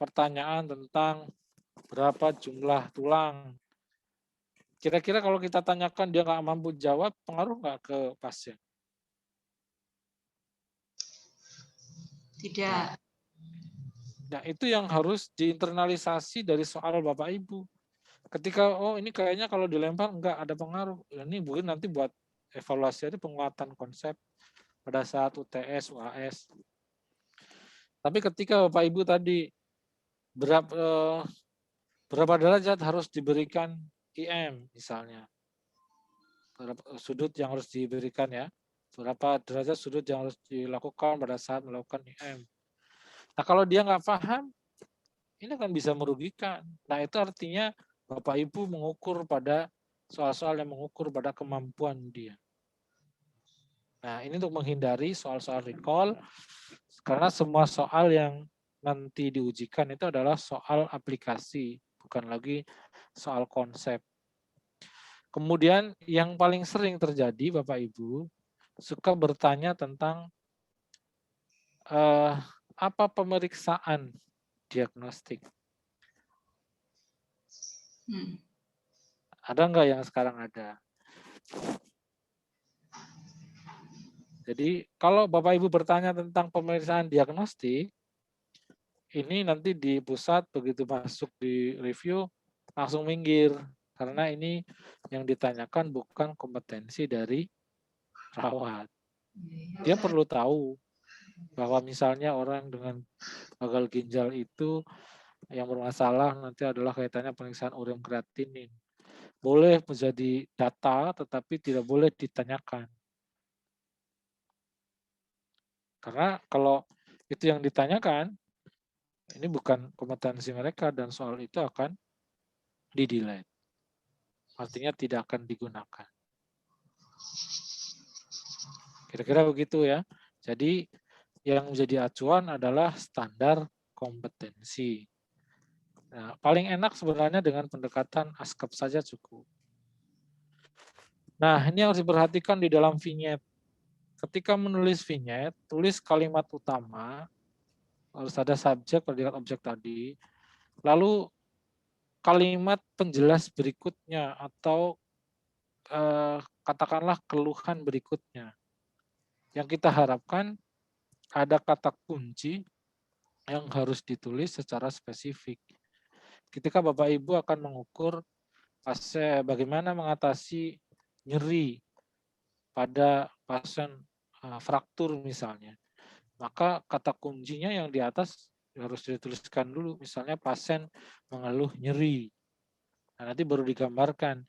pertanyaan tentang berapa jumlah tulang. Kira-kira kalau kita tanyakan dia nggak mampu jawab, pengaruh nggak ke pasien? Tidak. Nah, itu yang harus diinternalisasi dari soal Bapak Ibu. Ketika, oh ini kayaknya kalau dilempar nggak ada pengaruh. Ini mungkin nanti buat evaluasi ada penguatan konsep pada saat UTS, UAS. Tapi ketika Bapak Ibu tadi berapa derajat harus diberikan IM misalnya. Sudut yang harus diberikan ya. Berapa derajat sudut yang harus dilakukan pada saat melakukan IM. Nah kalau dia nggak paham, ini akan bisa merugikan. Nah itu artinya Bapak Ibu mengukur pada soal-soal yang mengukur pada kemampuan dia. Nah ini untuk menghindari soal-soal recall, karena semua soal yang nanti diujikan itu adalah soal aplikasi, bukan lagi soal konsep. Kemudian yang paling sering terjadi Bapak Ibu, suka bertanya tentang apa pemeriksaan diagnostik. Ada nggak yang sekarang ada? Jadi kalau Bapak Ibu bertanya tentang pemeriksaan diagnostik, ini nanti di pusat begitu masuk di review langsung minggir. Karena ini yang ditanyakan bukan kompetensi dari perawat. Dia perlu tahu bahwa misalnya orang dengan gagal ginjal itu yang bermasalah nanti adalah kaitannya pemeriksaan ureum kreatinin. Boleh menjadi data, tetapi tidak boleh ditanyakan. Karena kalau itu yang ditanyakan, ini bukan kompetensi mereka dan soal itu akan di-delete. Artinya tidak akan digunakan. Kira-kira begitu ya. Jadi yang menjadi acuan adalah standar kompetensi. Nah, paling enak sebenarnya dengan pendekatan ASCAP saja cukup. Nah, ini harus diperhatikan di dalam vignette. Ketika menulis vignette, tulis kalimat utama, harus ada subjek, predikat, objek tadi. Lalu kalimat penjelas berikutnya atau katakanlah keluhan berikutnya. Yang kita harapkan ada kata kunci yang harus ditulis secara spesifik. Ketika Bapak Ibu akan mengukur bagaimana mengatasi nyeri pada pasien fraktur misalnya, maka kata kuncinya yang di atas harus dituliskan dulu, misalnya pasien mengeluh nyeri. Nah, nanti baru digambarkan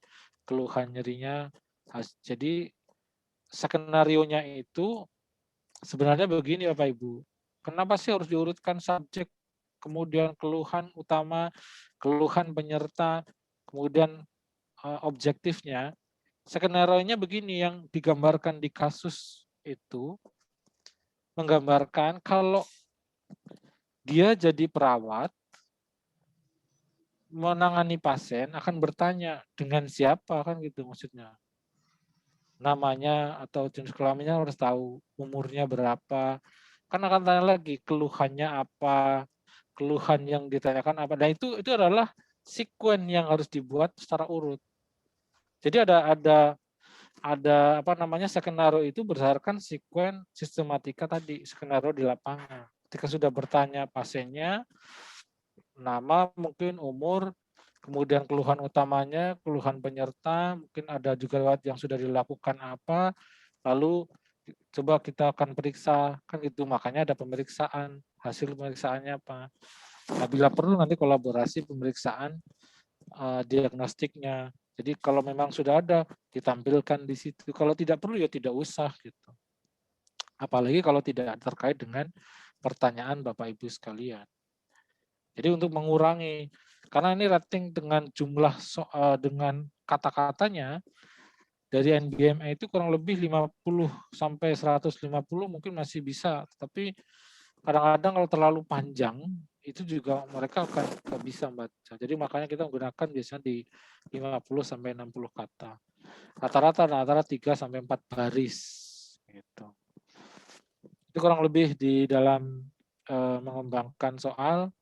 keluhan nyerinya. Jadi skenarionya itu sebenarnya begini Bapak Ibu. Kenapa sih harus diurutkan subjek, kemudian keluhan utama, keluhan penyerta, kemudian objektifnya? Skenario-nya begini, yang digambarkan di kasus itu menggambarkan kalau dia jadi perawat menangani pasien akan bertanya dengan siapa, kan gitu maksudnya. Namanya atau jenis kelaminnya harus tahu, umurnya berapa. Kan akan tanya lagi keluhannya apa, keluhan yang ditanyakan apa. Dan itu adalah sekuen yang harus dibuat secara urut. Jadi ada apa namanya skenario itu berdasarkan sekuen sistematika tadi, skenario di lapangan. Ketika sudah bertanya pasiennya, nama, mungkin umur, kemudian keluhan utamanya, keluhan penyerta, mungkin ada juga yang sudah dilakukan apa, lalu coba kita akan periksa, kan itu makanya ada pemeriksaan, hasil pemeriksaannya apa. Nah, bila perlu nanti kolaborasi pemeriksaan diagnostiknya. Jadi kalau memang sudah ada, ditampilkan di situ. Kalau tidak perlu ya tidak usah gitu. Apalagi kalau tidak terkait dengan pertanyaan Bapak Ibu sekalian. Jadi untuk mengurangi, karena ini rating dengan jumlah dengan kata-katanya, dari NBMA itu kurang lebih 50 sampai 150 mungkin masih bisa, tapi kadang-kadang kalau terlalu panjang itu juga mereka akan nggak bisa baca. Jadi makanya kita menggunakan biasanya di 50 sampai 60 kata. Rata-rata 3 sampai 4 baris gitu. Itu kurang lebih di dalam mengembangkan soal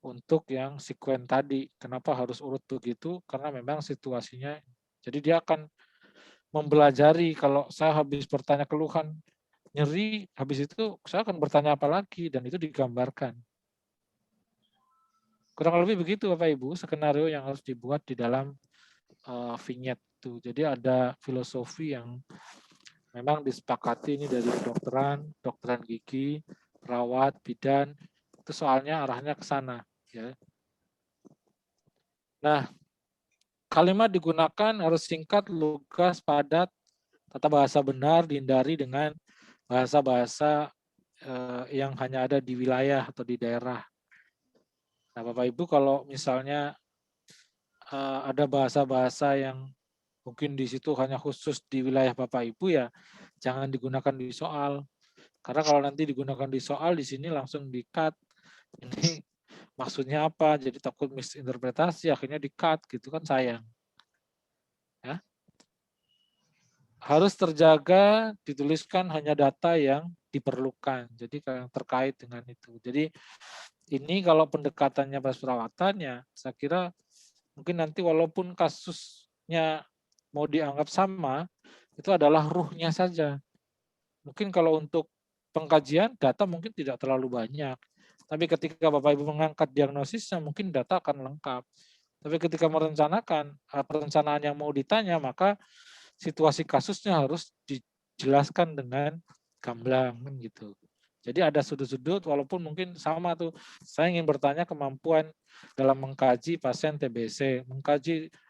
untuk yang sekuen tadi. Kenapa harus urut begitu? Karena memang situasinya. Jadi dia akan mempelajari, kalau saya habis bertanya keluhan nyeri, habis itu saya akan bertanya apa lagi, dan itu digambarkan. Kurang lebih begitu Bapak Ibu, skenario yang harus dibuat di dalam vignette itu. Jadi ada filosofi yang memang disepakati ini dari kedokteran gigi, perawat, bidan, itu soalnya arahnya ke sana. Ya. Nah, kalimat digunakan harus singkat, lugas, padat, tata bahasa benar, dihindari dengan bahasa-bahasa yang hanya ada di wilayah atau di daerah. Nah, Bapak Ibu kalau misalnya ada bahasa-bahasa yang mungkin di situ hanya khusus di wilayah Bapak Ibu, ya jangan digunakan di soal. Karena kalau nanti digunakan di soal, di sini langsung di-cut. Ini maksudnya apa? Jadi takut misinterpretasi, akhirnya di-cut gitu kan, sayang. Ya. Harus terjaga, dituliskan hanya data yang diperlukan. Jadi yang terkait dengan itu. Jadi ini kalau pendekatannya pas perawatannya, saya kira mungkin nanti walaupun kasusnya mau dianggap sama, itu adalah ruhnya saja. Mungkin kalau untuk pengkajian data mungkin tidak terlalu banyak. Tapi ketika Bapak Ibu mengangkat diagnosisnya mungkin data akan lengkap. Tapi ketika merencanakan perencanaan yang mau ditanya, maka situasi kasusnya harus dijelaskan dengan gamblang kan gitu. Jadi ada sudut-sudut walaupun mungkin sama tuh. Saya ingin bertanya kemampuan dalam mengkaji pasien TBC,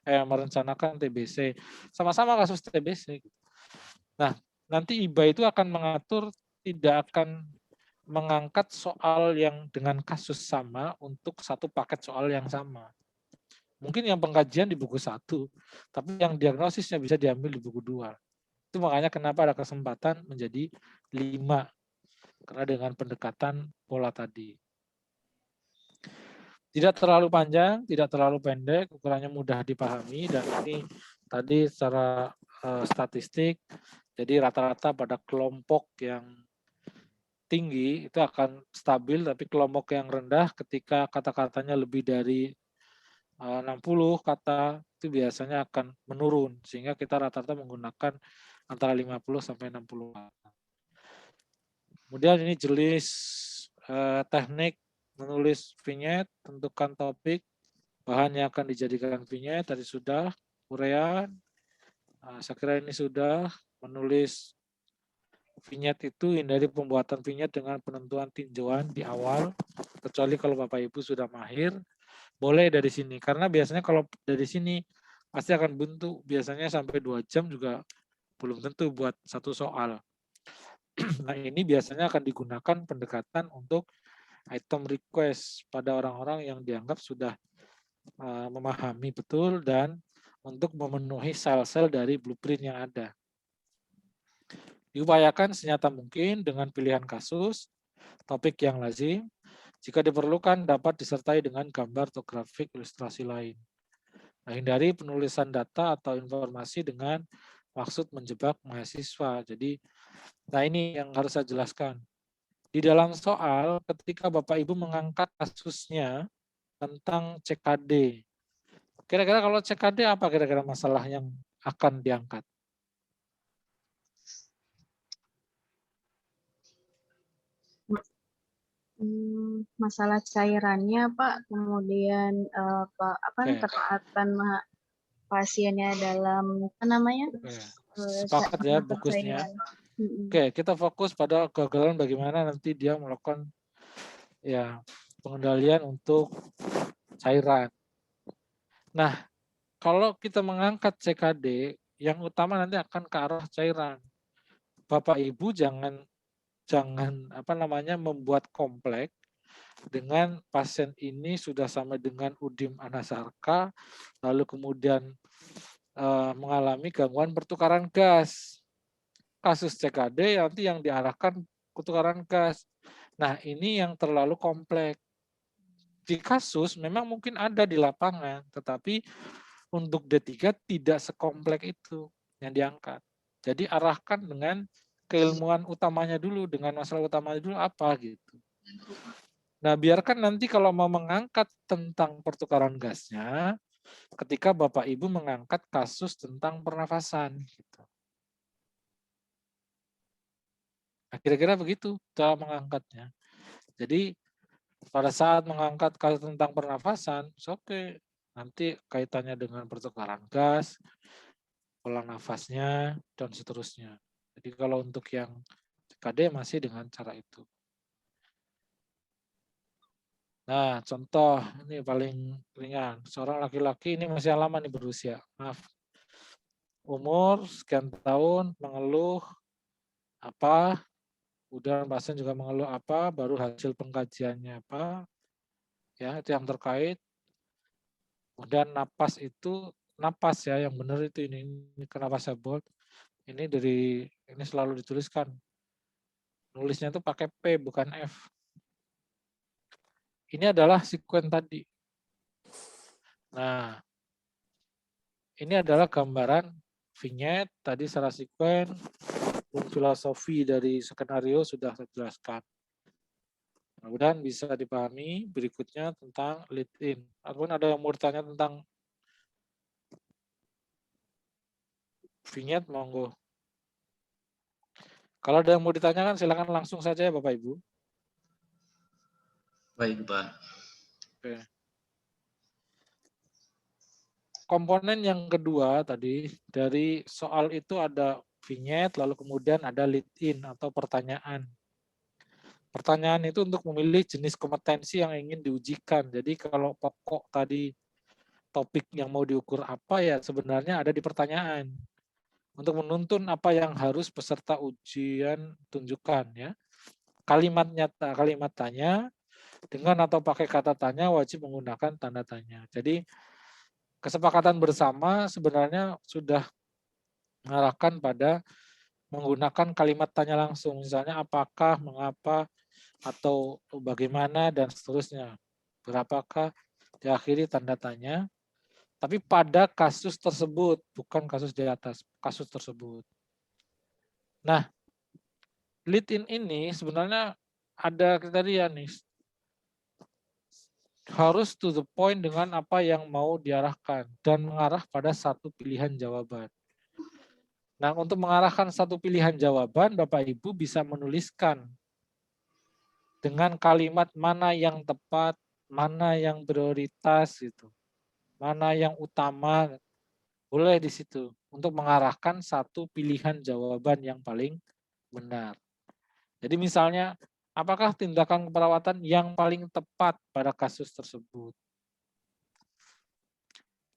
merencanakan TBC. Sama-sama kasus TBC. Nah, nanti IBA itu akan mengatur tidak akan mengangkat soal yang dengan kasus sama untuk satu paket soal yang sama. Mungkin yang pengkajian di buku 1, tapi yang diagnosisnya bisa diambil di buku 2. Itu makanya kenapa ada kesempatan menjadi 5. Karena dengan pendekatan pola tadi. Tidak terlalu panjang, tidak terlalu pendek, ukurannya mudah dipahami, dan ini tadi secara statistik, jadi rata-rata pada kelompok yang tinggi itu akan stabil, tapi kelompok yang rendah ketika kata-katanya lebih dari 60 kata itu biasanya akan menurun, sehingga kita rata-rata menggunakan antara 50 sampai 60 kata. Kemudian ini jenis teknik menulis vignette, tentukan topik, bahan yang akan dijadikan vignette, tadi sudah, uraian, saya kira ini sudah, menulis vignette itu hindari pembuatan vignette dengan penentuan tinjauan di awal, kecuali kalau Bapak Ibu sudah mahir, boleh dari sini. Karena biasanya kalau dari sini pasti akan buntu, biasanya sampai 2 jam juga belum tentu buat satu soal. Nah ini biasanya akan digunakan pendekatan untuk item request pada orang-orang yang dianggap sudah memahami betul dan untuk memenuhi sel-sel dari blueprint yang ada. Diupayakan senyata mungkin dengan pilihan kasus, topik yang lazim, jika diperlukan dapat disertai dengan gambar atau grafik ilustrasi lain. Nah, hindari penulisan data atau informasi dengan maksud menjebak mahasiswa. Jadi, nah ini yang harus saya jelaskan. Di dalam soal, ketika Bapak Ibu mengangkat kasusnya tentang CKD, kira-kira kalau CKD apa kira-kira masalah yang akan diangkat? Masalah cairannya Pak, kemudian ketepatan pasiennya dalam apa namanya? Sepakat ya fokusnya. Oke, kita fokus pada kegagalan bagaimana nanti dia melakukan ya pengendalian untuk cairan. Nah, kalau kita mengangkat CKD, yang utama nanti akan ke arah cairan. Bapak Ibu jangan membuat kompleks dengan pasien ini sudah sampai dengan udim anasarka, lalu kemudian mengalami gangguan pertukaran gas. Kasus CKD nanti yang diarahkan pertukaran gas. Nah, ini yang terlalu kompleks. Di kasus memang mungkin ada di lapangan, tetapi untuk D3 tidak sekompleks itu yang diangkat. Jadi arahkan dengan keilmuan utamanya dulu, dengan masalah utamanya dulu apa gitu. Nah, biarkan nanti kalau mau mengangkat tentang pertukaran gasnya, ketika Bapak Ibu mengangkat kasus tentang pernafasan. Gitu. Nah, kira-kira begitu cara mengangkatnya. Jadi pada saat mengangkat kasus tentang pernafasan, oke. Nanti kaitannya dengan pertukaran gas, pola nafasnya, dan seterusnya. Jadi kalau untuk yang CKD masih dengan cara itu. Nah, contoh ini paling ringan. Seorang laki-laki ini masih lama nih berusia. Maaf. Umur sekian tahun, mengeluh apa, kemudian pasien juga mengeluh apa, baru hasil pengkajiannya apa, ya itu yang terkait. Kemudian napas ya yang benar itu ini kenapa saya bold. Ini selalu dituliskan. Nulisnya itu pakai P bukan F. Ini adalah sekuen tadi. Nah, ini adalah gambaran vignette tadi secara sekuen, filosofi dari skenario sudah saya jelaskan. Mudah-mudahan bisa dipahami. Berikutnya tentang lead in. Ataupun ada yang mau bertanya tentang vignette, monggo. Kalau ada yang mau ditanyakan silakan langsung saja ya Bapak Ibu. Baik, Pak. Oke. Komponen yang kedua tadi dari soal itu ada vignette, lalu kemudian ada lead in atau pertanyaan. Pertanyaan itu untuk memilih jenis kompetensi yang ingin diujikan. Jadi kalau pokok tadi topik yang mau diukur apa ya sebenarnya ada di pertanyaan. Untuk menuntun apa yang harus peserta ujian tunjukkan ya. Kalimat tanya dengan atau pakai kata tanya wajib menggunakan tanda tanya. Jadi kesepakatan bersama sebenarnya sudah mengarahkan pada menggunakan kalimat tanya langsung. Misalnya apakah, mengapa, atau bagaimana, dan seterusnya. Berapakah, diakhiri tanda tanya. Tapi pada kasus tersebut, bukan kasus di atas, kasus tersebut. Nah, lead in ini sebenarnya ada kriteria nih. Harus to the point dengan apa yang mau diarahkan dan mengarah pada satu pilihan jawaban. Nah, untuk mengarahkan satu pilihan jawaban, Bapak Ibu bisa menuliskan dengan kalimat mana yang tepat, mana yang prioritas gitu. Mana yang utama, boleh di situ untuk mengarahkan satu pilihan jawaban yang paling benar. Jadi misalnya, apakah tindakan keperawatan yang paling tepat pada kasus tersebut?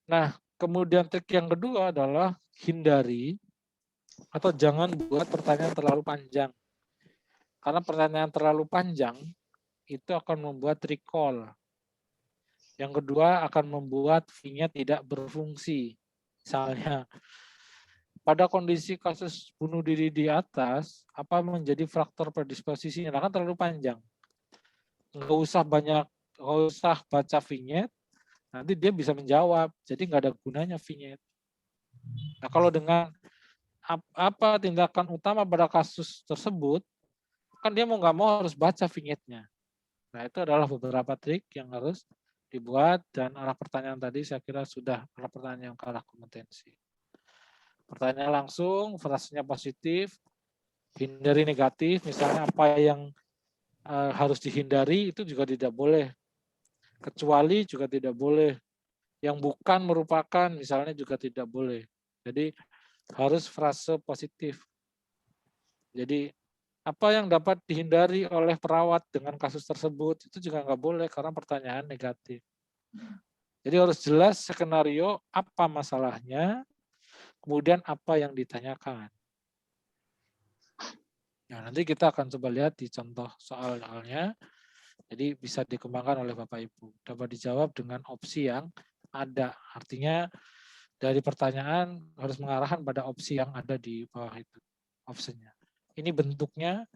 Nah, kemudian trik yang kedua adalah hindari atau jangan buat pertanyaan terlalu panjang. Karena pertanyaan terlalu panjang itu akan membuat recall. Yang kedua akan membuat vignette tidak berfungsi. Misalnya, pada kondisi kasus bunuh diri di atas, apa menjadi faktor predisposisinya? Nah, kan terlalu panjang. Nggak usah baca vignette, nanti dia bisa menjawab. Jadi nggak ada gunanya vignette. Nah, kalau dengan apa tindakan utama pada kasus tersebut, kan dia mau nggak mau harus baca vignette-nya. Nah, itu adalah beberapa trik yang harus dibuat, dan arah pertanyaan tadi saya kira sudah arah pertanyaan yang ke arah kompetensi. Pertanyaan langsung, frasenya positif, hindari negatif, misalnya apa yang harus dihindari itu juga tidak boleh. Kecuali juga tidak boleh. Yang bukan merupakan misalnya juga tidak boleh. Jadi harus frase positif. Jadi apa yang dapat dihindari oleh perawat dengan kasus tersebut itu juga nggak boleh karena pertanyaan negatif. Jadi harus jelas skenario apa masalahnya, kemudian apa yang ditanyakan. Nah, nanti kita akan coba lihat di contoh soalnya. Jadi bisa dikembangkan oleh Bapak Ibu. Dapat dijawab dengan opsi yang ada. Artinya dari pertanyaan harus mengarahkan pada opsi yang ada di bawah itu. Opsinya. Ini bentuknya,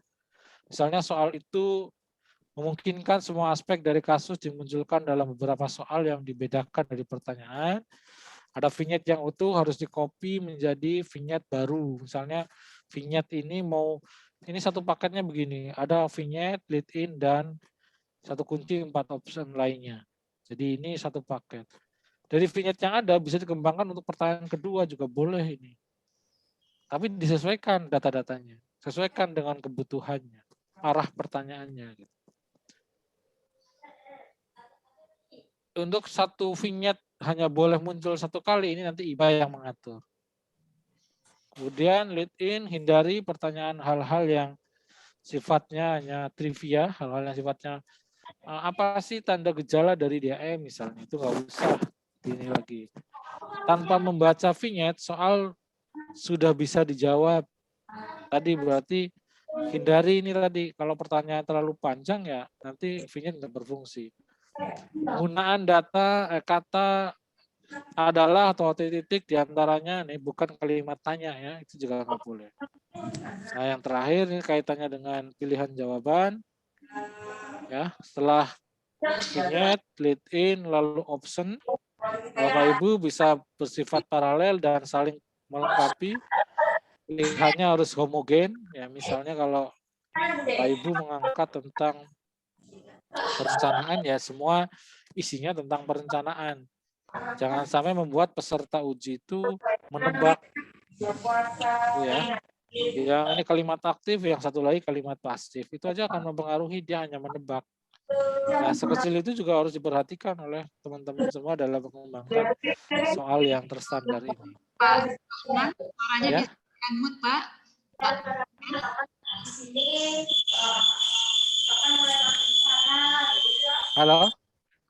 misalnya soal itu memungkinkan semua aspek dari kasus dimunculkan dalam beberapa soal yang dibedakan dari pertanyaan. Ada vignette yang utuh harus di-copy menjadi vignette baru. Misalnya vignette ini satu paketnya begini. Ada vignette, lead in, dan satu kunci 4 option lainnya. Jadi ini satu paket. Dari vignette yang ada bisa dikembangkan untuk pertanyaan kedua juga boleh ini. Tapi disesuaikan data-datanya. Sesuaikan dengan kebutuhannya, arah pertanyaannya. Gitu. Untuk satu vignette hanya boleh muncul satu kali, ini nanti IBA yang mengatur. Kemudian lead in, hindari pertanyaan hal-hal yang sifatnya hanya trivia, hal-hal yang sifatnya apa sih tanda gejala dari DAE misalnya, itu nggak usah ini lagi. Tanpa membaca vignette, soal sudah bisa dijawab. Tadi berarti hindari ini tadi, kalau pertanyaan terlalu panjang ya nanti vignette nggak berfungsi. Penggunaan kata adalah atau titik diantaranya nih bukan kalimat tanya ya, itu juga nggak boleh. Nah yang terakhir ini kaitannya dengan pilihan jawaban. Ya, setelah vignette, lead in, lalu option, Bapak Ibu bisa bersifat paralel dan saling melengkapi. Pilihannya harus homogen. Ya, misalnya kalau Bapak Ibu mengangkat tentang perencanaan, ya semua isinya tentang perencanaan. Jangan sampai membuat peserta uji itu menebak. Ya. Yang ini kalimat aktif, yang satu lagi kalimat pasif. Itu aja akan mempengaruhi, dia hanya menebak. Nah, sekecil itu juga harus diperhatikan oleh teman-teman semua dalam mengembangkan soal yang terstandar ini. Pak Usman, suaranya Ya. bisa di-unmute, Pak. Pak. Halo?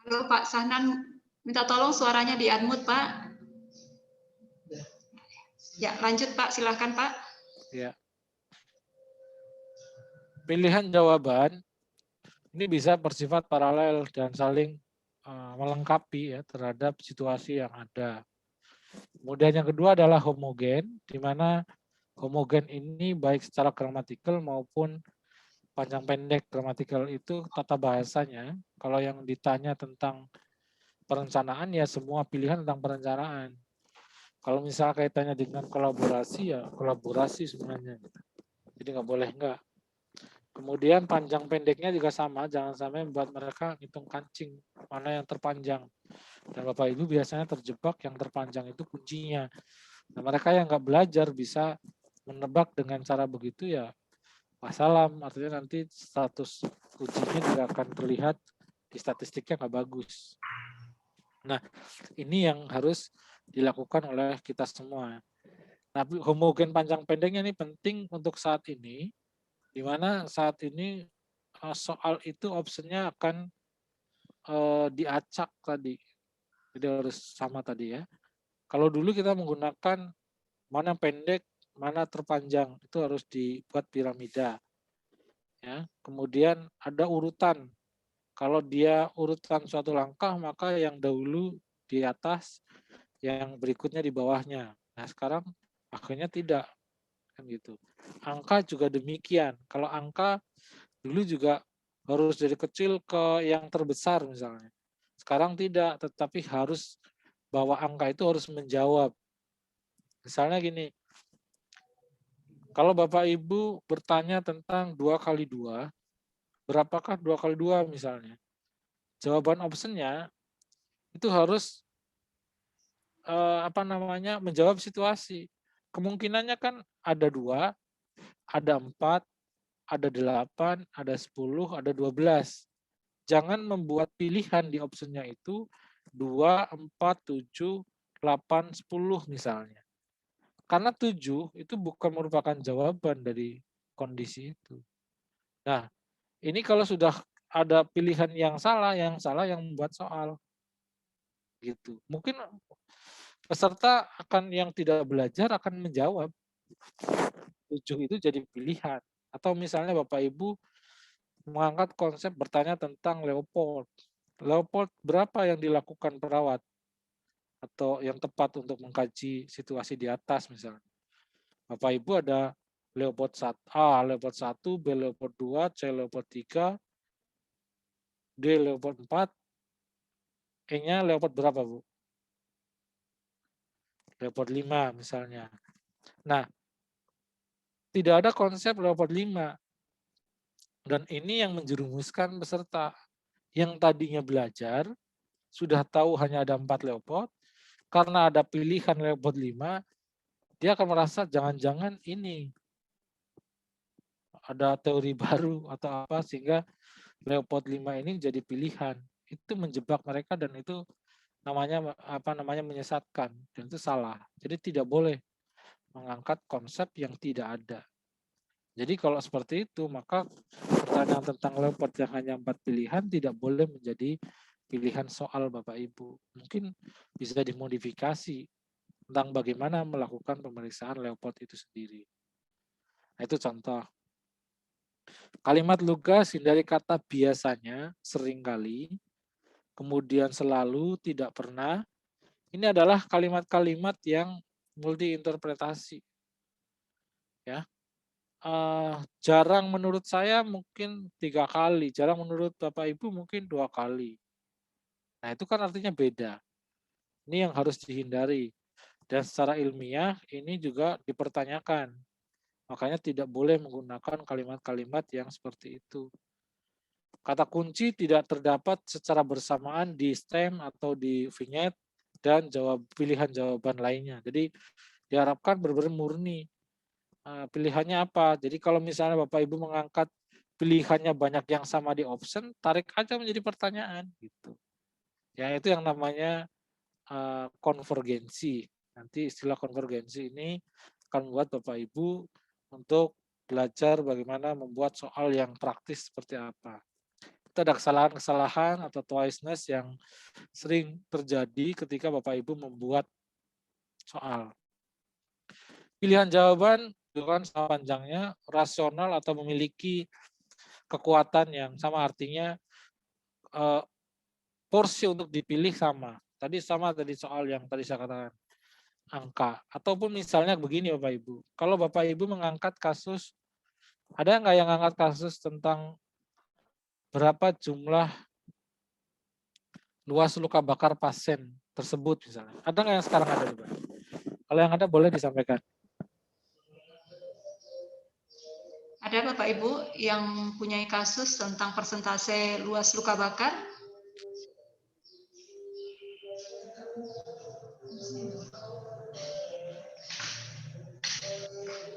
Halo Pak Sahnan, minta tolong suaranya di-unmute, Pak. Ya, lanjut Pak, silahkan Pak. Ya. Pilihan jawaban ini bisa bersifat paralel dan saling melengkapi ya terhadap situasi yang ada. Kemudian yang kedua adalah homogen, di mana homogen ini baik secara gramatikal maupun panjang pendek gramatikal itu tata bahasanya. Kalau yang ditanya tentang perencanaan ya semua pilihan tentang perencanaan. Kalau misalnya kaitannya dengan kolaborasi ya kolaborasi sebenarnya. Jadi nggak boleh nggak. Kemudian panjang pendeknya juga sama, jangan sampai membuat mereka hitung kancing mana yang terpanjang. Dan Bapak Ibu biasanya terjebak yang terpanjang itu kuncinya. Nah, mereka yang nggak belajar bisa menebak dengan cara begitu ya wassalam, artinya nanti status ujinya juga akan terlihat di statistiknya nggak bagus. Nah, ini yang harus dilakukan oleh kita semua. Nah, homogen panjang pendeknya ini penting untuk saat ini, di mana saat ini soal itu opsinya akan diacak tadi. Jadi harus sama tadi ya. Kalau dulu kita menggunakan mana pendek, mana terpanjang, itu harus dibuat piramida. Ya. Kemudian ada urutan. Kalau dia urutan suatu langkah, maka yang dahulu di atas, yang berikutnya di bawahnya. Nah, sekarang akhirnya tidak kan gitu. Angka juga demikian. Kalau angka dulu juga harus dari kecil ke yang terbesar misalnya. Sekarang tidak, tetapi harus bahwa angka itu harus menjawab. Misalnya gini, kalau Bapak Ibu bertanya tentang 2 kali 2, berapakah 2 kali 2 misalnya? Jawaban optionnya itu harus menjawab situasi. Kemungkinannya kan ada 2, ada 4, ada 8, ada 10, ada 12. Jangan membuat pilihan di optionnya itu 2, 4, 7, 8, 10 misalnya. Karena 7 itu bukan merupakan jawaban dari kondisi itu. Nah, ini kalau sudah ada pilihan yang salah yang membuat soal. Gitu. Mungkin peserta yang tidak belajar akan menjawab 7 itu jadi pilihan. Atau misalnya Bapak Ibu mengangkat konsep bertanya tentang Leopold. Leopold berapa yang dilakukan perawat? Atau yang tepat untuk mengkaji situasi di atas misalnya. Bapak Ibu ada Leopold 1A, Leopold 1, B Leopold 2, C Leopold 3, D Leopold 4, E-nya Leopold berapa Bu? Leopold 5 misalnya. Nah, tidak ada konsep Leopold 5. Dan ini yang menjerumuskan peserta. Yang tadinya belajar, sudah tahu hanya ada 4 Leopold, karena ada pilihan Leopold 5, dia akan merasa jangan-jangan ini ada teori baru atau apa, sehingga Leopold 5 ini jadi pilihan. Itu menjebak mereka dan itu namanya menyesatkan, dan itu salah. Jadi tidak boleh mengangkat konsep yang tidak ada. Jadi kalau seperti itu, maka pertanyaan tentang Leopold yang hanya 4 pilihan tidak boleh menjadi pilihan soal Bapak Ibu. Mungkin bisa dimodifikasi tentang bagaimana melakukan pemeriksaan Leopold itu sendiri. Nah, itu contoh. Kalimat lugas hindari kata biasanya, seringkali, kemudian selalu, tidak pernah. Ini adalah kalimat-kalimat yang multi interpretasi. Ya. Jarang menurut saya mungkin 3 kali, jarang menurut Bapak Ibu mungkin 2 kali. Nah, itu kan artinya beda. Ini yang harus dihindari. Dan secara ilmiah ini juga dipertanyakan. Makanya tidak boleh menggunakan kalimat-kalimat yang seperti itu. Kata kunci tidak terdapat secara bersamaan di stem atau di vignette dan pilihan jawaban lainnya. Jadi diharapkan benar-benar murni. pilihannya apa. Jadi kalau misalnya Bapak Ibu mengangkat pilihannya banyak yang sama di option, tarik aja menjadi pertanyaan gitu. Ya itu yang namanya konvergensi. Nanti istilah konvergensi ini akan membuat Bapak Ibu untuk belajar bagaimana membuat soal yang praktis seperti apa. Itu ada kesalahan-kesalahan atau twiceness yang sering terjadi ketika Bapak Ibu membuat soal. Pilihan jawaban dengan sama panjangnya, rasional atau memiliki kekuatan yang sama, artinya porsi untuk dipilih sama. Tadi sama tadi soal yang tadi saya katakan, angka. Ataupun misalnya begini Bapak Ibu, kalau Bapak Ibu mengangkat kasus, ada nggak yang angkat kasus tentang berapa jumlah luas luka bakar pasien tersebut misalnya? Ada nggak yang sekarang ada Bapak? Kalau yang ada boleh disampaikan. Ada Bapak Ibu yang punya kasus tentang persentase luas luka bakar?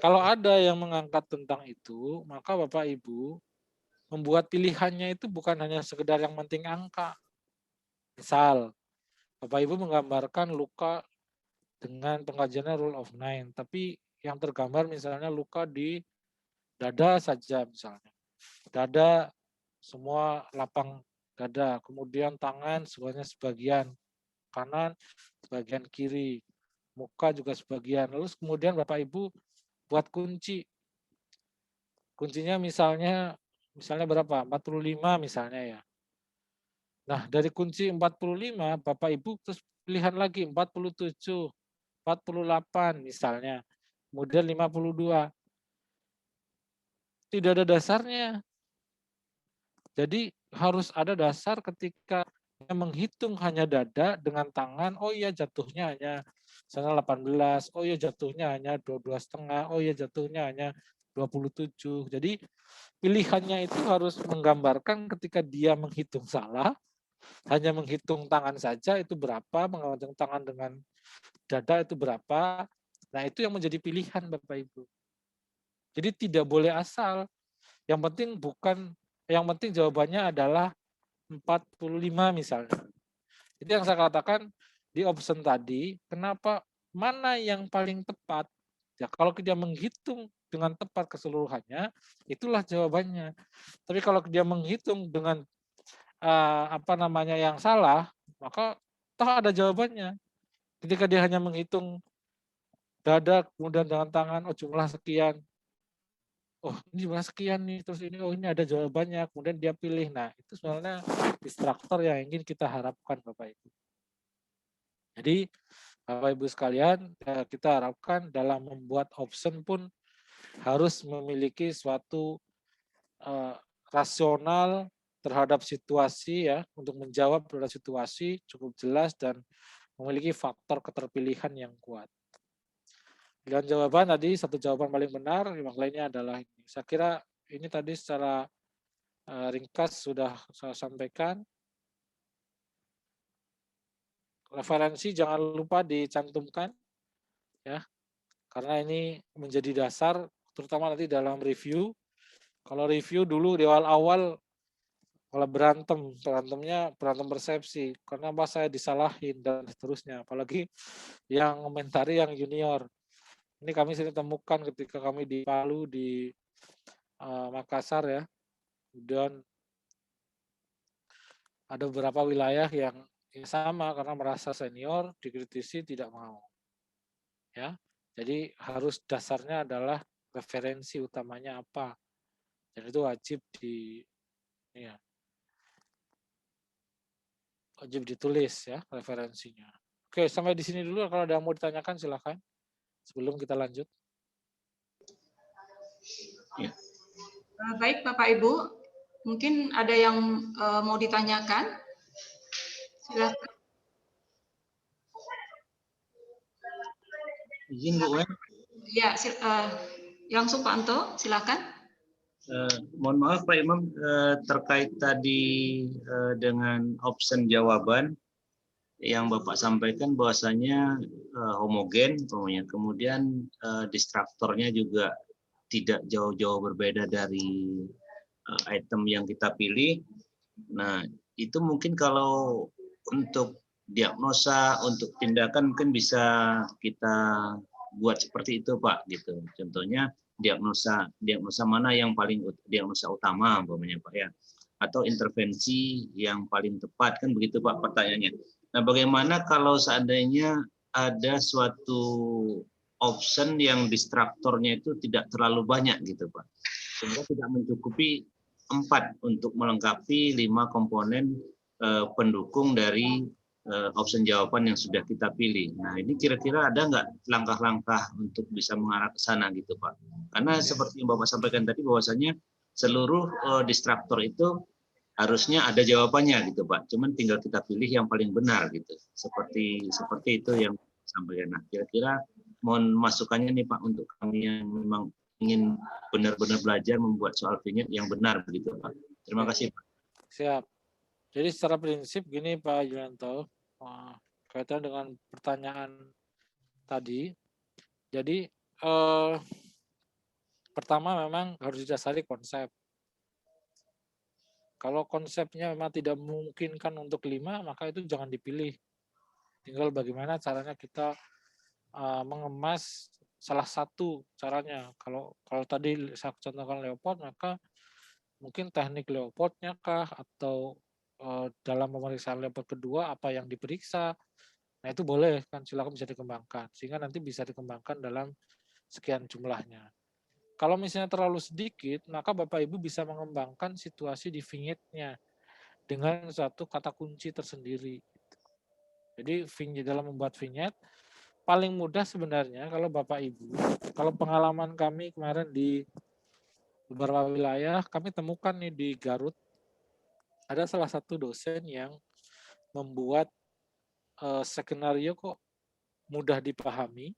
Kalau ada yang mengangkat tentang itu, maka Bapak Ibu membuat pilihannya itu bukan hanya sekedar yang penting angka. Misal, Bapak Ibu menggambarkan luka dengan pengajiannya rule of 9, tapi yang tergambar misalnya luka di dada saja misalnya. Dada semua lapang dada, kemudian tangan semuanya sebagian kanan, sebagian kiri, muka juga sebagian. Lalu kemudian Bapak Ibu buat kunci. Kuncinya misalnya berapa? 45 misalnya ya. Nah, dari kunci 45 Bapak Ibu terus pilihan lagi 47, 48 misalnya. Kemudian 52. Tidak ada dasarnya. Jadi harus ada dasar ketika menghitung hanya dada dengan tangan, oh iya jatuhnya hanya misalnya 18, oh iya jatuhnya hanya 22,5, oh iya jatuhnya hanya 27. Jadi pilihannya itu harus menggambarkan ketika dia menghitung salah, hanya menghitung tangan saja itu berapa, menghitung tangan dengan dada itu berapa. Nah itu yang menjadi pilihan Bapak Ibu. Jadi tidak boleh asal. Yang penting jawabannya adalah 45 misalnya. Itu yang saya katakan di option tadi, kenapa mana yang paling tepat? Ya kalau dia menghitung dengan tepat keseluruhannya, itulah jawabannya. Tapi kalau dia menghitung dengan yang salah, maka toh ada jawabannya. Ketika dia hanya menghitung dada kemudian dengan tangan, oh jumlah sekian, oh ini jumlah sekian nih, terus ini oh ini ada jawabannya, kemudian dia pilih. Nah itu sebenarnya distraktor yang ingin kita harapkan Bapak Ibu. Jadi Bapak Ibu sekalian, kita harapkan dalam membuat option pun harus memiliki suatu rasional terhadap situasi ya, untuk menjawab terhadap situasi cukup jelas dan memiliki faktor keterpilihan yang kuat. Pilihan jawaban tadi satu jawaban paling benar, yang lainnya adalah ini. Saya kira ini tadi secara ringkas sudah saya sampaikan. Referensi jangan lupa dicantumkan ya, karena ini menjadi dasar terutama nanti dalam review. Kalau review dulu di awal-awal malah berantemnya berantem persepsi, karena apa saya disalahin dan seterusnya, apalagi yang komentari yang junior. Ini kami sering temukan ketika kami di Palu, di Makassar ya, dan ada beberapa wilayah yang sama karena merasa senior dikritisi tidak mau. Ya, jadi harus dasarnya adalah referensi utamanya apa, dan itu wajib wajib ditulis ya referensinya. Oke, sampai di sini dulu. Kalau ada yang mau ditanyakan silakan sebelum kita lanjut. Ya. Baik Bapak Ibu, mungkin ada yang mau ditanyakan. Silakan. Izin Bu Wen. Ya, langsung Pak Anto, silakan. Mohon maaf Pak Imam, terkait tadi dengan option jawaban, yang Bapak sampaikan bahwasanya homogen, kemudian distraktornya juga tidak jauh-jauh berbeda dari item yang kita pilih. Nah, itu mungkin kalau untuk diagnosa, untuk tindakan mungkin bisa kita buat seperti itu, Pak, gitu. Contohnya diagnosa mana yang paling diagnosa utama, umpamanya, Pak, ya, atau intervensi yang paling tepat, kan begitu, Pak, pertanyaannya. Nah, bagaimana kalau seandainya ada suatu option yang distraktornya itu tidak terlalu banyak gitu, Pak, sehingga tidak mencukupi 4 untuk melengkapi 5 komponen pendukung dari option jawaban yang sudah kita pilih. Nah, ini kira-kira ada nggak langkah-langkah untuk bisa mengarah ke sana gitu, Pak? Karena seperti yang Bapak sampaikan tadi bahwasanya seluruh distraktor itu harusnya ada jawabannya gitu, Pak. Cuman tinggal kita pilih yang paling benar gitu. Seperti itu yang sampaikan. Nah, kira-kira mohon masukannya nih, Pak, untuk kami yang memang ingin benar-benar belajar membuat soal vignette yang benar begitu, Pak. Terima kasih, Pak. Siap. Jadi secara prinsip gini Pak Yulianto, kaitan dengan pertanyaan tadi. Jadi pertama memang harus didasari konsep. Kalau konsepnya memang tidak memungkinkan untuk 5, maka itu jangan dipilih. Tinggal bagaimana caranya kita mengemas salah satu caranya. Kalau tadi saya contohkan Leopold, maka mungkin teknik Leopoldnya kah, atau dalam pemeriksaan Leopold kedua apa yang diperiksa. Nah, itu boleh kan, silakan bisa dikembangkan sehingga nanti bisa dikembangkan dalam sekian jumlahnya. Kalau misalnya terlalu sedikit, maka Bapak Ibu bisa mengembangkan situasi di vignette-nya dengan satu kata kunci tersendiri. Jadi vignette, dalam membuat vignette paling mudah sebenarnya kalau Bapak Ibu, kalau pengalaman kami kemarin di beberapa wilayah, kami temukan nih di Garut, ada salah satu dosen yang membuat skenario kok mudah dipahami,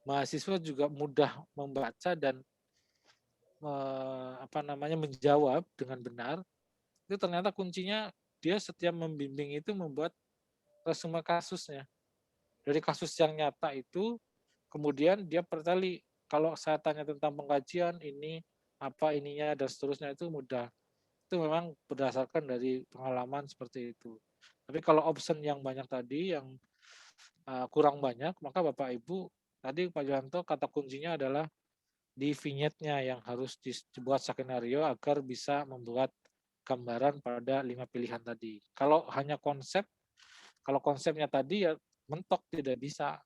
mahasiswa juga mudah membaca dan menjawab dengan benar. Itu ternyata kuncinya dia setiap membimbing itu membuat resume kasusnya. Dari kasus yang nyata itu, kemudian dia pertali, kalau saya tanya tentang pengkajian ini, apa ininya, dan seterusnya, itu mudah. Itu memang berdasarkan dari pengalaman seperti itu. Tapi kalau option yang banyak tadi, yang kurang banyak, maka Bapak Ibu, tadi Pak Yulianto, kata kuncinya adalah di vignette-nya yang harus dibuat skenario agar bisa membuat gambaran pada 5 pilihan tadi. Kalau hanya konsep, kalau konsepnya tadi ya mentok, tidak bisa.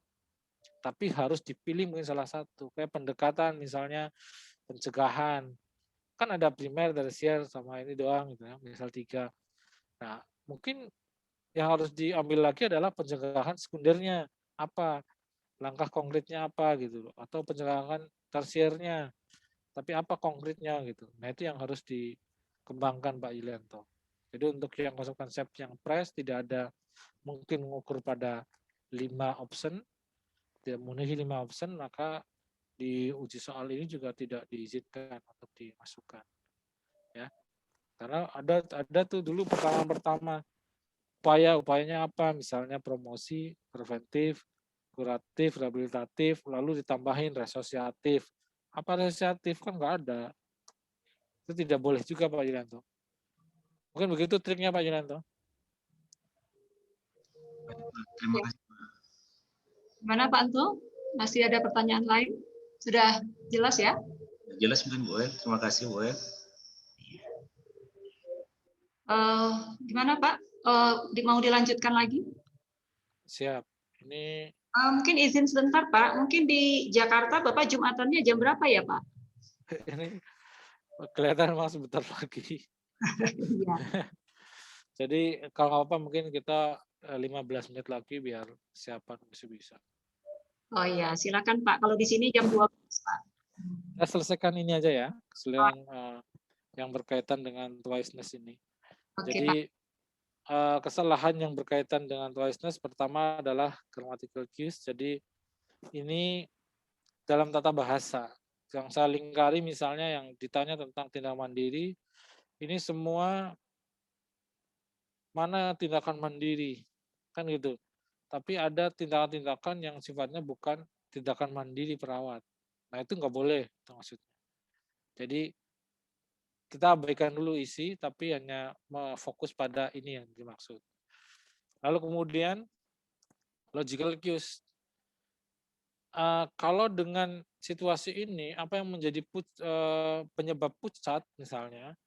Tapi harus dipilih mungkin salah satu. Kayak pendekatan misalnya pencegahan. Kan ada primer, tersier, sama ini doang gitu ya, misal 3. Nah, mungkin yang harus diambil lagi adalah pencegahan sekundernya apa, langkah konkretnya apa gitu, atau pencegahan tersiernya, tapi apa konkretnya gitu. Nah, itu yang harus dikembangkan Pak Yulianto. Jadi untuk yang konsep yang press tidak ada mungkin mengukur pada 5 option, tidak memenuhi 5 option, maka di uji soal ini juga tidak diizinkan untuk dimasukkan, ya. Karena ada tuh dulu pertama upayanya apa, misalnya promosi, preventif, kuratif, rehabilitatif, lalu ditambahin resosiatif. Apa resosiatif, kan nggak ada. Itu tidak boleh juga Pak Yulianto. Mungkin begitu triknya Pak Yulianto. Terima kasih. Gimana Pak Anto? Masih ada pertanyaan lain? Sudah jelas ya? Jelas mungkin Bu El. Terima kasih Bu El. Gimana Pak? Mau dilanjutkan lagi? Siap. Ini Mungkin izin sebentar Pak. Mungkin di Jakarta Bapak Jumatannya jam berapa ya Pak? ini kelihatan Mas sebentar lagi. Iya. Jadi kalau apa mungkin kita 15 menit lagi biar siapan bisa. Oh iya, silakan Pak. Kalau di sini jam 12 Pak. Kita selesaikan ini aja ya, yang berkaitan dengan twiceness ini. Oke, Jadi kesalahan yang berkaitan dengan twiceness pertama adalah grammatical cues. Jadi ini dalam tata bahasa yang saya lingkari, misalnya yang ditanya tentang tindak mandiri, ini semua mana tindakan mandiri, kan gitu. tapi ada tindakan-tindakan yang sifatnya bukan tindakan mandiri perawat. Nah itu nggak boleh, itu maksudnya. Jadi kita abaikan dulu isi, tapi hanya fokus pada ini yang dimaksud. Lalu kemudian logical cues. Kalau dengan situasi ini, apa yang menjadi penyebab pucat misalnya,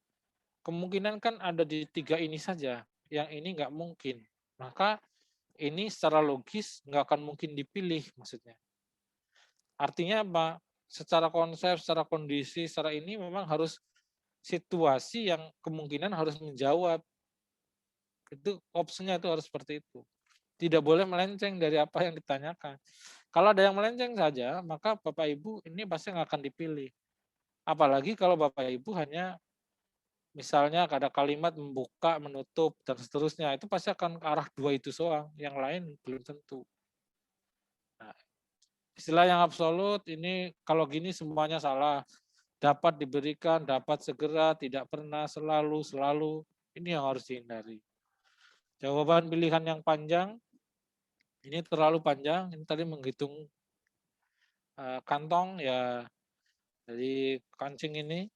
kemungkinan kan ada di 3 ini saja, yang ini nggak mungkin. Maka ini secara logis nggak akan mungkin dipilih maksudnya. Artinya apa? Secara konsep, secara kondisi, secara ini memang harus situasi yang kemungkinan harus menjawab. Itu opsinya itu harus seperti itu. Tidak boleh melenceng dari apa yang ditanyakan. Kalau ada yang melenceng saja, maka Bapak Ibu ini pasti nggak akan dipilih. Apalagi kalau Bapak Ibu hanya misalnya ada kalimat membuka, menutup, dan seterusnya. Itu pasti akan ke arah 2 itu soal. Yang lain belum tentu. Nah, istilah yang absolut ini kalau gini semuanya salah. Dapat diberikan, dapat segera, tidak pernah, selalu, selalu. Ini yang harus dihindari. Jawaban pilihan yang panjang, ini terlalu panjang. Ini tadi menghitung kantong ya, dari kancing ini,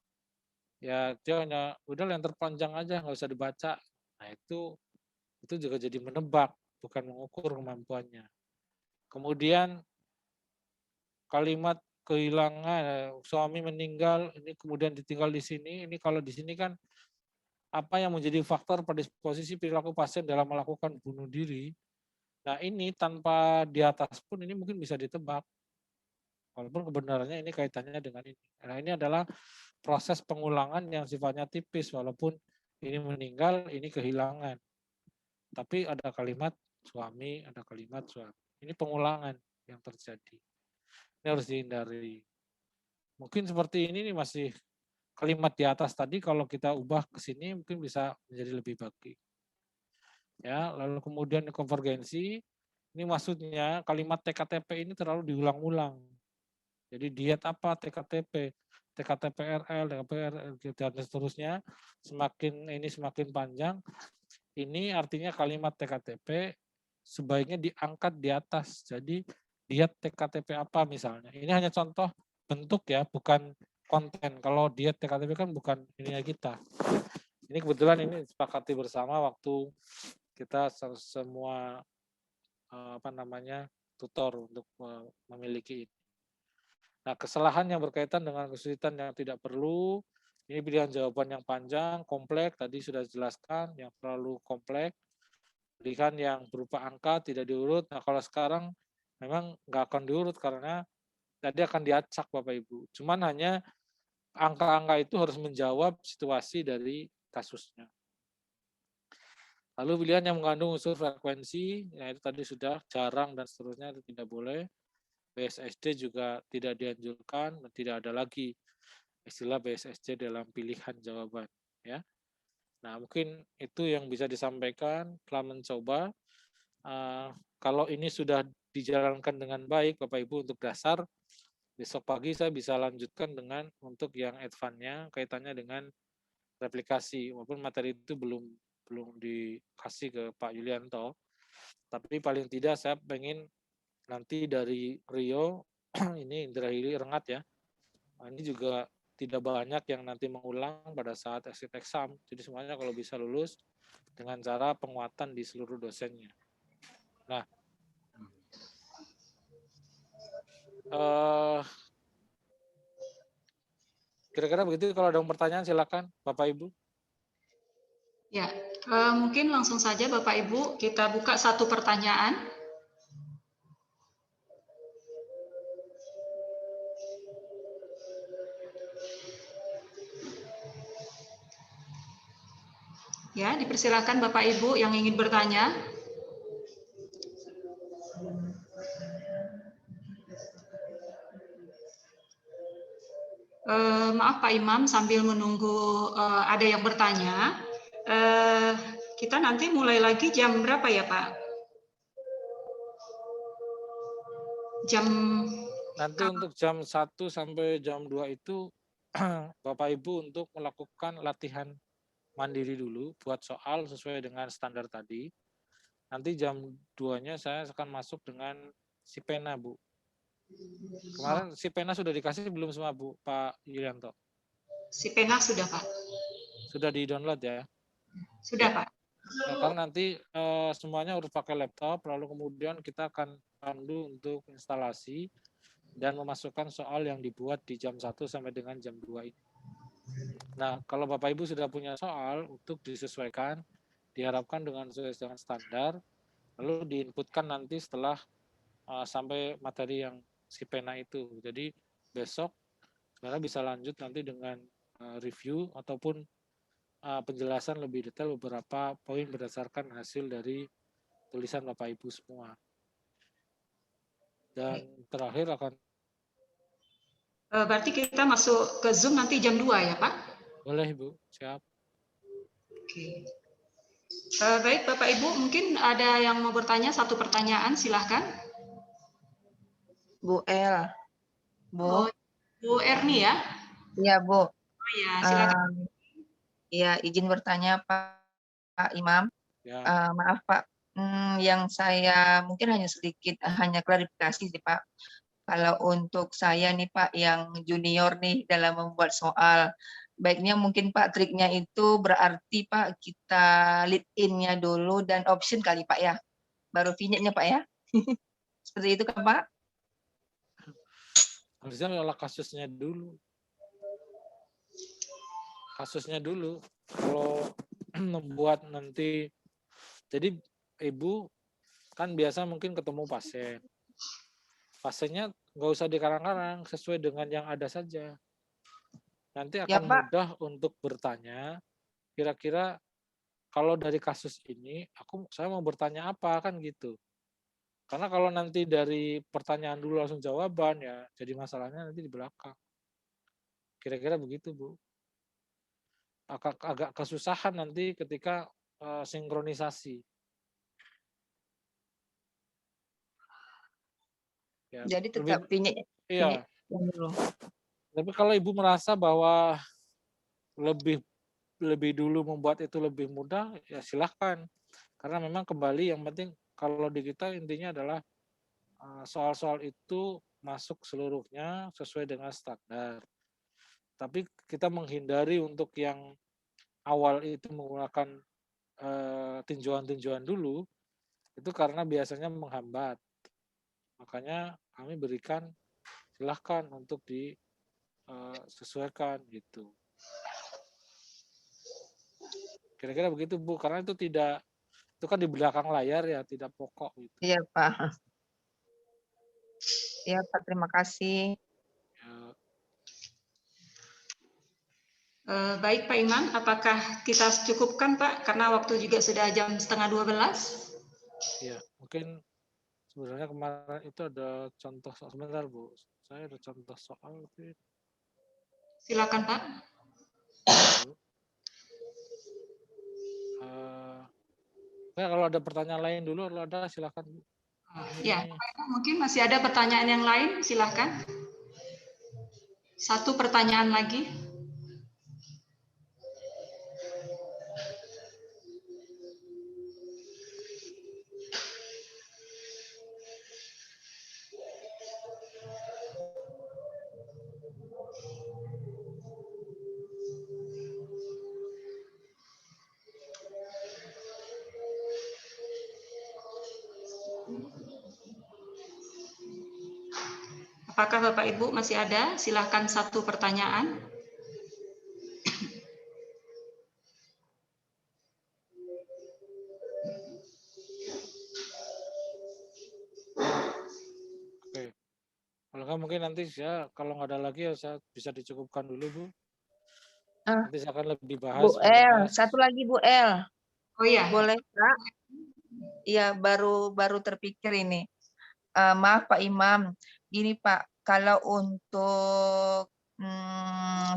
ya dia hanya udah yang terpanjang aja, nggak usah dibaca. Nah itu juga jadi menebak, bukan mengukur kemampuannya. Kemudian kalimat kehilangan, suami meninggal, ini kemudian ditinggal di sini, ini kalau di sini kan apa yang menjadi faktor predisposisi perilaku pasien dalam melakukan bunuh diri. Nah ini tanpa di atas pun ini mungkin bisa ditebak. Walaupun kebenarannya ini kaitannya dengan ini. Nah ini adalah proses pengulangan yang sifatnya tipis, walaupun ini meninggal, ini kehilangan. Tapi ada kalimat suami, ada kalimat suami. Ini pengulangan yang terjadi. Ini harus dihindari. Mungkin seperti ini nih masih kalimat di atas tadi kalau kita ubah ke sini mungkin bisa menjadi lebih baik. Ya, lalu kemudian konvergensi, ini maksudnya kalimat TKTP ini terlalu diulang-ulang. Jadi diet apa TKTP, TKTPRL, TKPRL, dan seterusnya, semakin panjang, ini artinya kalimat TKTP sebaiknya diangkat di atas. Jadi diet TKTP apa misalnya. Ini hanya contoh bentuk ya, bukan konten. Kalau diet TKTP kan bukan ininya kita. Ini kebetulan ini disepakati bersama waktu kita semua tutor untuk memiliki ini. Nah, kesalahan yang berkaitan dengan kesulitan yang tidak perlu, ini pilihan jawaban yang panjang, kompleks, tadi sudah dijelaskan, yang terlalu kompleks, pilihan yang berupa angka tidak diurut. Nah, kalau sekarang memang nggak akan diurut karena tadi akan diacak Bapak Ibu. Cuman hanya angka-angka itu harus menjawab situasi dari kasusnya. Lalu pilihan yang mengandung unsur frekuensi, ya itu tadi sudah jarang dan seterusnya itu tidak boleh. BSSD juga tidak dianjurkan dan tidak ada lagi istilah BSSD dalam pilihan jawaban. Ya, nah mungkin itu yang bisa disampaikan telah mencoba. Kalau ini sudah dijalankan dengan baik, Bapak Ibu untuk dasar, besok pagi saya bisa lanjutkan dengan untuk yang advance-nya kaitannya dengan replikasi, walaupun materi itu belum dikasih ke Pak Yulianto, tapi paling tidak saya pengen nanti dari Rio ini Indra Hili Rengat ya, ini juga tidak banyak yang nanti mengulang pada saat exit exam, jadi semuanya kalau bisa lulus dengan cara penguatan di seluruh dosennya. Nah, kira-kira begitu. Kalau ada pertanyaan silakan Bapak Ibu. Ya, mungkin langsung saja Bapak Ibu kita buka satu pertanyaan. Ya, dipersilakan Bapak Ibu yang ingin bertanya. Maaf Pak Imam, sambil menunggu ada yang bertanya, kita nanti mulai lagi jam berapa ya Pak? Nanti untuk jam 1 sampai jam 2 itu Bapak Ibu untuk melakukan latihan mandiri dulu buat soal sesuai dengan standar tadi. Nanti jam 2-nya saya akan masuk dengan si pena, Bu. Kemarin si pena sudah dikasih belum semua, Bu, Pak Yulianto? Si pena sudah, Pak. Sudah di-download ya? Sudah, Pak. Nah, karena nanti semuanya harus pakai laptop, lalu kemudian kita akan pandu untuk instalasi dan memasukkan soal yang dibuat di jam 1 sampai dengan jam 2 ini. Nah, kalau Bapak Ibu sudah punya soal untuk disesuaikan, diharapkan dengan sesuai dengan standar, lalu diinputkan nanti setelah sampai materi yang si pena itu. Jadi besok sebenarnya bisa lanjut nanti dengan review ataupun penjelasan lebih detail beberapa poin berdasarkan hasil dari tulisan Bapak Ibu semua. Dan terakhir akan Berarti kita masuk ke Zoom nanti jam 2 ya, Pak? boleh, Bu, siap. Oke. Baik, Bapak Ibu, mungkin ada yang mau bertanya, satu pertanyaan, silahkan. Bu El. Oh, Bu. Bu Erni ya? Iya, Bu. Oh ya, silakan. Ya, izin bertanya Pak Imam. Ya. Maaf Pak, yang saya mungkin hanya klarifikasi sih Pak. Kalau untuk saya nih Pak yang junior nih dalam membuat soal, baiknya mungkin Pak triknya itu berarti Pak kita lead in-nya dulu dan option kali Pak ya, baru vignette-nya Pak ya. Seperti itu kan Pak? Harusnya adalah kasusnya dulu. Kasusnya dulu. Kalau membuat nanti, jadi Ibu kan biasa mungkin ketemu pasien. Pasiennya nggak usah dikarang-karang, sesuai dengan yang ada saja. Nanti akan Ya, Pak. mudah untuk bertanya, kira-kira kalau dari kasus ini, saya mau bertanya apa, kan gitu. Karena kalau nanti dari pertanyaan dulu langsung jawaban, ya jadi masalahnya nanti di belakang. Kira-kira begitu, Bu. Agak kesusahan nanti ketika sinkronisasi. Ya, jadi tetap vignette. Iya. Dulu. Tapi kalau Ibu merasa bahwa lebih dulu membuat itu lebih mudah, ya silahkan. Karena memang kembali yang penting kalau di kita intinya adalah soal-soal itu masuk seluruhnya sesuai dengan standar. Tapi kita menghindari untuk yang awal itu menggunakan tinjauan-tinjauan dulu, itu karena biasanya menghambat. Makanya kami berikan silahkan untuk disesuaikan gitu. Kira-kira begitu Bu, karena itu kan di belakang layar ya, tidak pokok gitu. Iya Pak. Iya Pak, terima kasih. Ya. Baik Pak Imam, apakah kita cukupkan Pak? Karena waktu juga sudah jam 11:30. Iya, mungkin sebenarnya kemarin itu ada contoh soal, sebentar Bu, saya ada contoh soal. Silakan Pak. Kalau ada pertanyaan lain dulu, kalau ada silakan Bu. Ya, mungkin masih ada pertanyaan yang lain, silakan. Satu pertanyaan lagi. Apakah Bapak Ibu masih ada? Silakan satu pertanyaan. Oke. Kalau nggak mungkin nanti kalau nggak ada lagi ya saya bisa dicukupkan dulu Bu. Nanti saya akan lebih bahas. Bu El, satu lagi Bu El. Oh iya. Boleh Kak? Iya, baru terpikir ini. Maaf Pak Imam, gini Pak, kalau untuk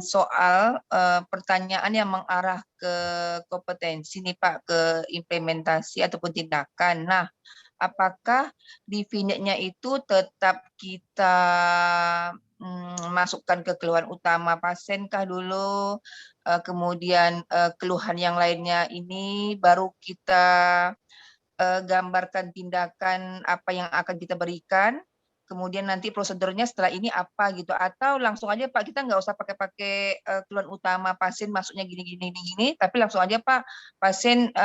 soal pertanyaan yang mengarah ke kompetensi nih Pak, ke implementasi ataupun tindakan. Nah, apakah di vignette-nya itu tetap kita masukkan ke keluhan utama pasien kah dulu, kemudian keluhan yang lainnya ini baru kita gambarkan tindakan apa yang akan kita berikan, kemudian nanti prosedurnya setelah ini apa gitu, atau langsung aja Pak, kita nggak usah pakai keluhan utama pasien masuknya gini, tapi langsung aja Pak, pasien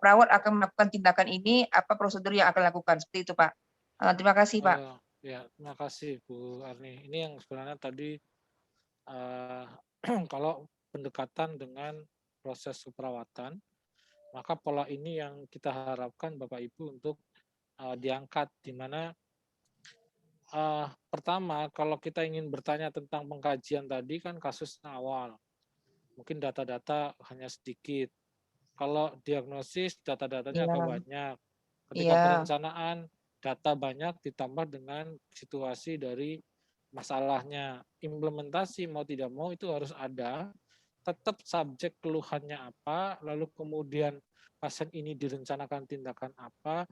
perawat akan melakukan tindakan ini, apa prosedur yang akan lakukan, seperti itu Pak. Terima kasih Pak. Ya, terima kasih Bu Arni. Ini yang sebenarnya tadi kalau pendekatan dengan proses keperawatan, maka pola ini yang kita harapkan Bapak Ibu untuk diangkat, di mana pertama, kalau kita ingin bertanya tentang pengkajian tadi kan kasus awal, mungkin data-data hanya sedikit. Kalau diagnosis data-datanya agak banyak. Ketika perencanaan data banyak ditambah dengan situasi dari masalahnya. Implementasi mau tidak mau itu harus ada. Tetap subjek keluhannya apa, lalu kemudian pasien ini direncanakan tindakan apa,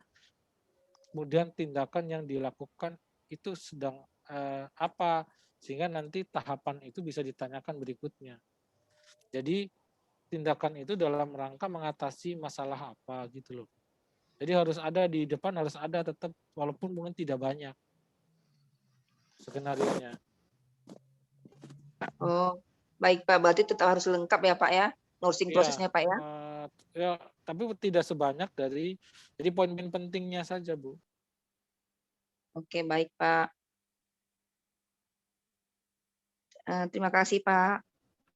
kemudian tindakan yang dilakukan itu sedang apa, sehingga nanti tahapan itu bisa ditanyakan berikutnya. Jadi tindakan itu dalam rangka mengatasi masalah apa gitu loh. Jadi harus ada di depan, harus ada tetap, walaupun mungkin tidak banyak skenario-nya. Oh, baik Pak, berarti tetap harus lengkap ya Pak ya, nursing prosesnya Pak ya. Ya, tapi tidak sebanyak dari, jadi poin-poin pentingnya saja Bu. Oke, baik Pak. Terima kasih Pak.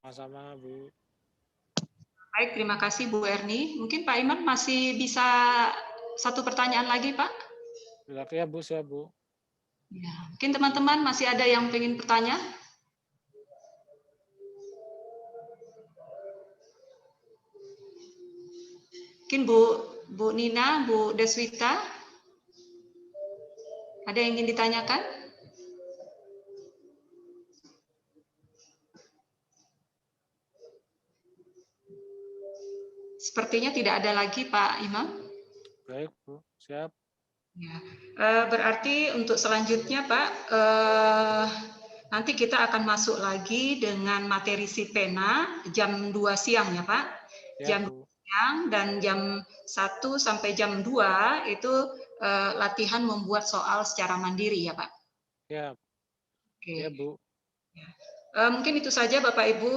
Sama-sama Bu. Baik, terima kasih Bu Erni. Mungkin Pak Iman masih bisa satu pertanyaan lagi Pak? Silakan ya Bu, saya Bu. Ya, mungkin teman-teman masih ada yang ingin bertanya? Mungkin Bu Nina, Bu Deswita, ada yang ingin ditanyakan? Sepertinya tidak ada lagi Pak Imam. Baik Bu, siap. Ya, berarti untuk selanjutnya Pak, nanti kita akan masuk lagi dengan materi si pena jam 2 siang ya Pak. Ya, jam Bu. 2 siang dan jam 1 sampai jam 2 itu latihan membuat soal secara mandiri ya Pak. Ya. Oke. Ya Bu. Ya. Mungkin itu saja Bapak Ibu,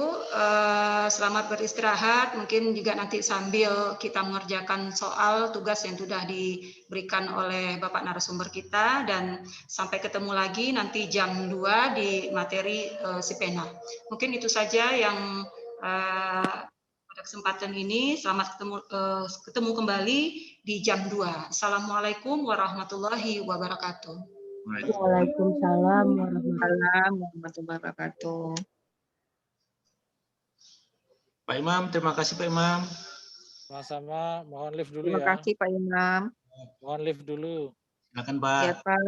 selamat beristirahat, mungkin juga nanti sambil kita mengerjakan soal tugas yang sudah diberikan oleh Bapak narasumber kita, dan sampai ketemu lagi nanti jam 2 di materi si pena. Mungkin itu saja yang pada kesempatan ini, selamat ketemu kembali di jam 2. Assalamualaikum warahmatullahi wabarakatuh. Waalaikumsalam warahmatullahi wabarakatuh. Pak Imam, terima kasih Pak Imam. Sama-sama, mohon lift dulu Terima ya. kasih Pak Imam. Mohon lift dulu. Silakan Pak. Ya Pak.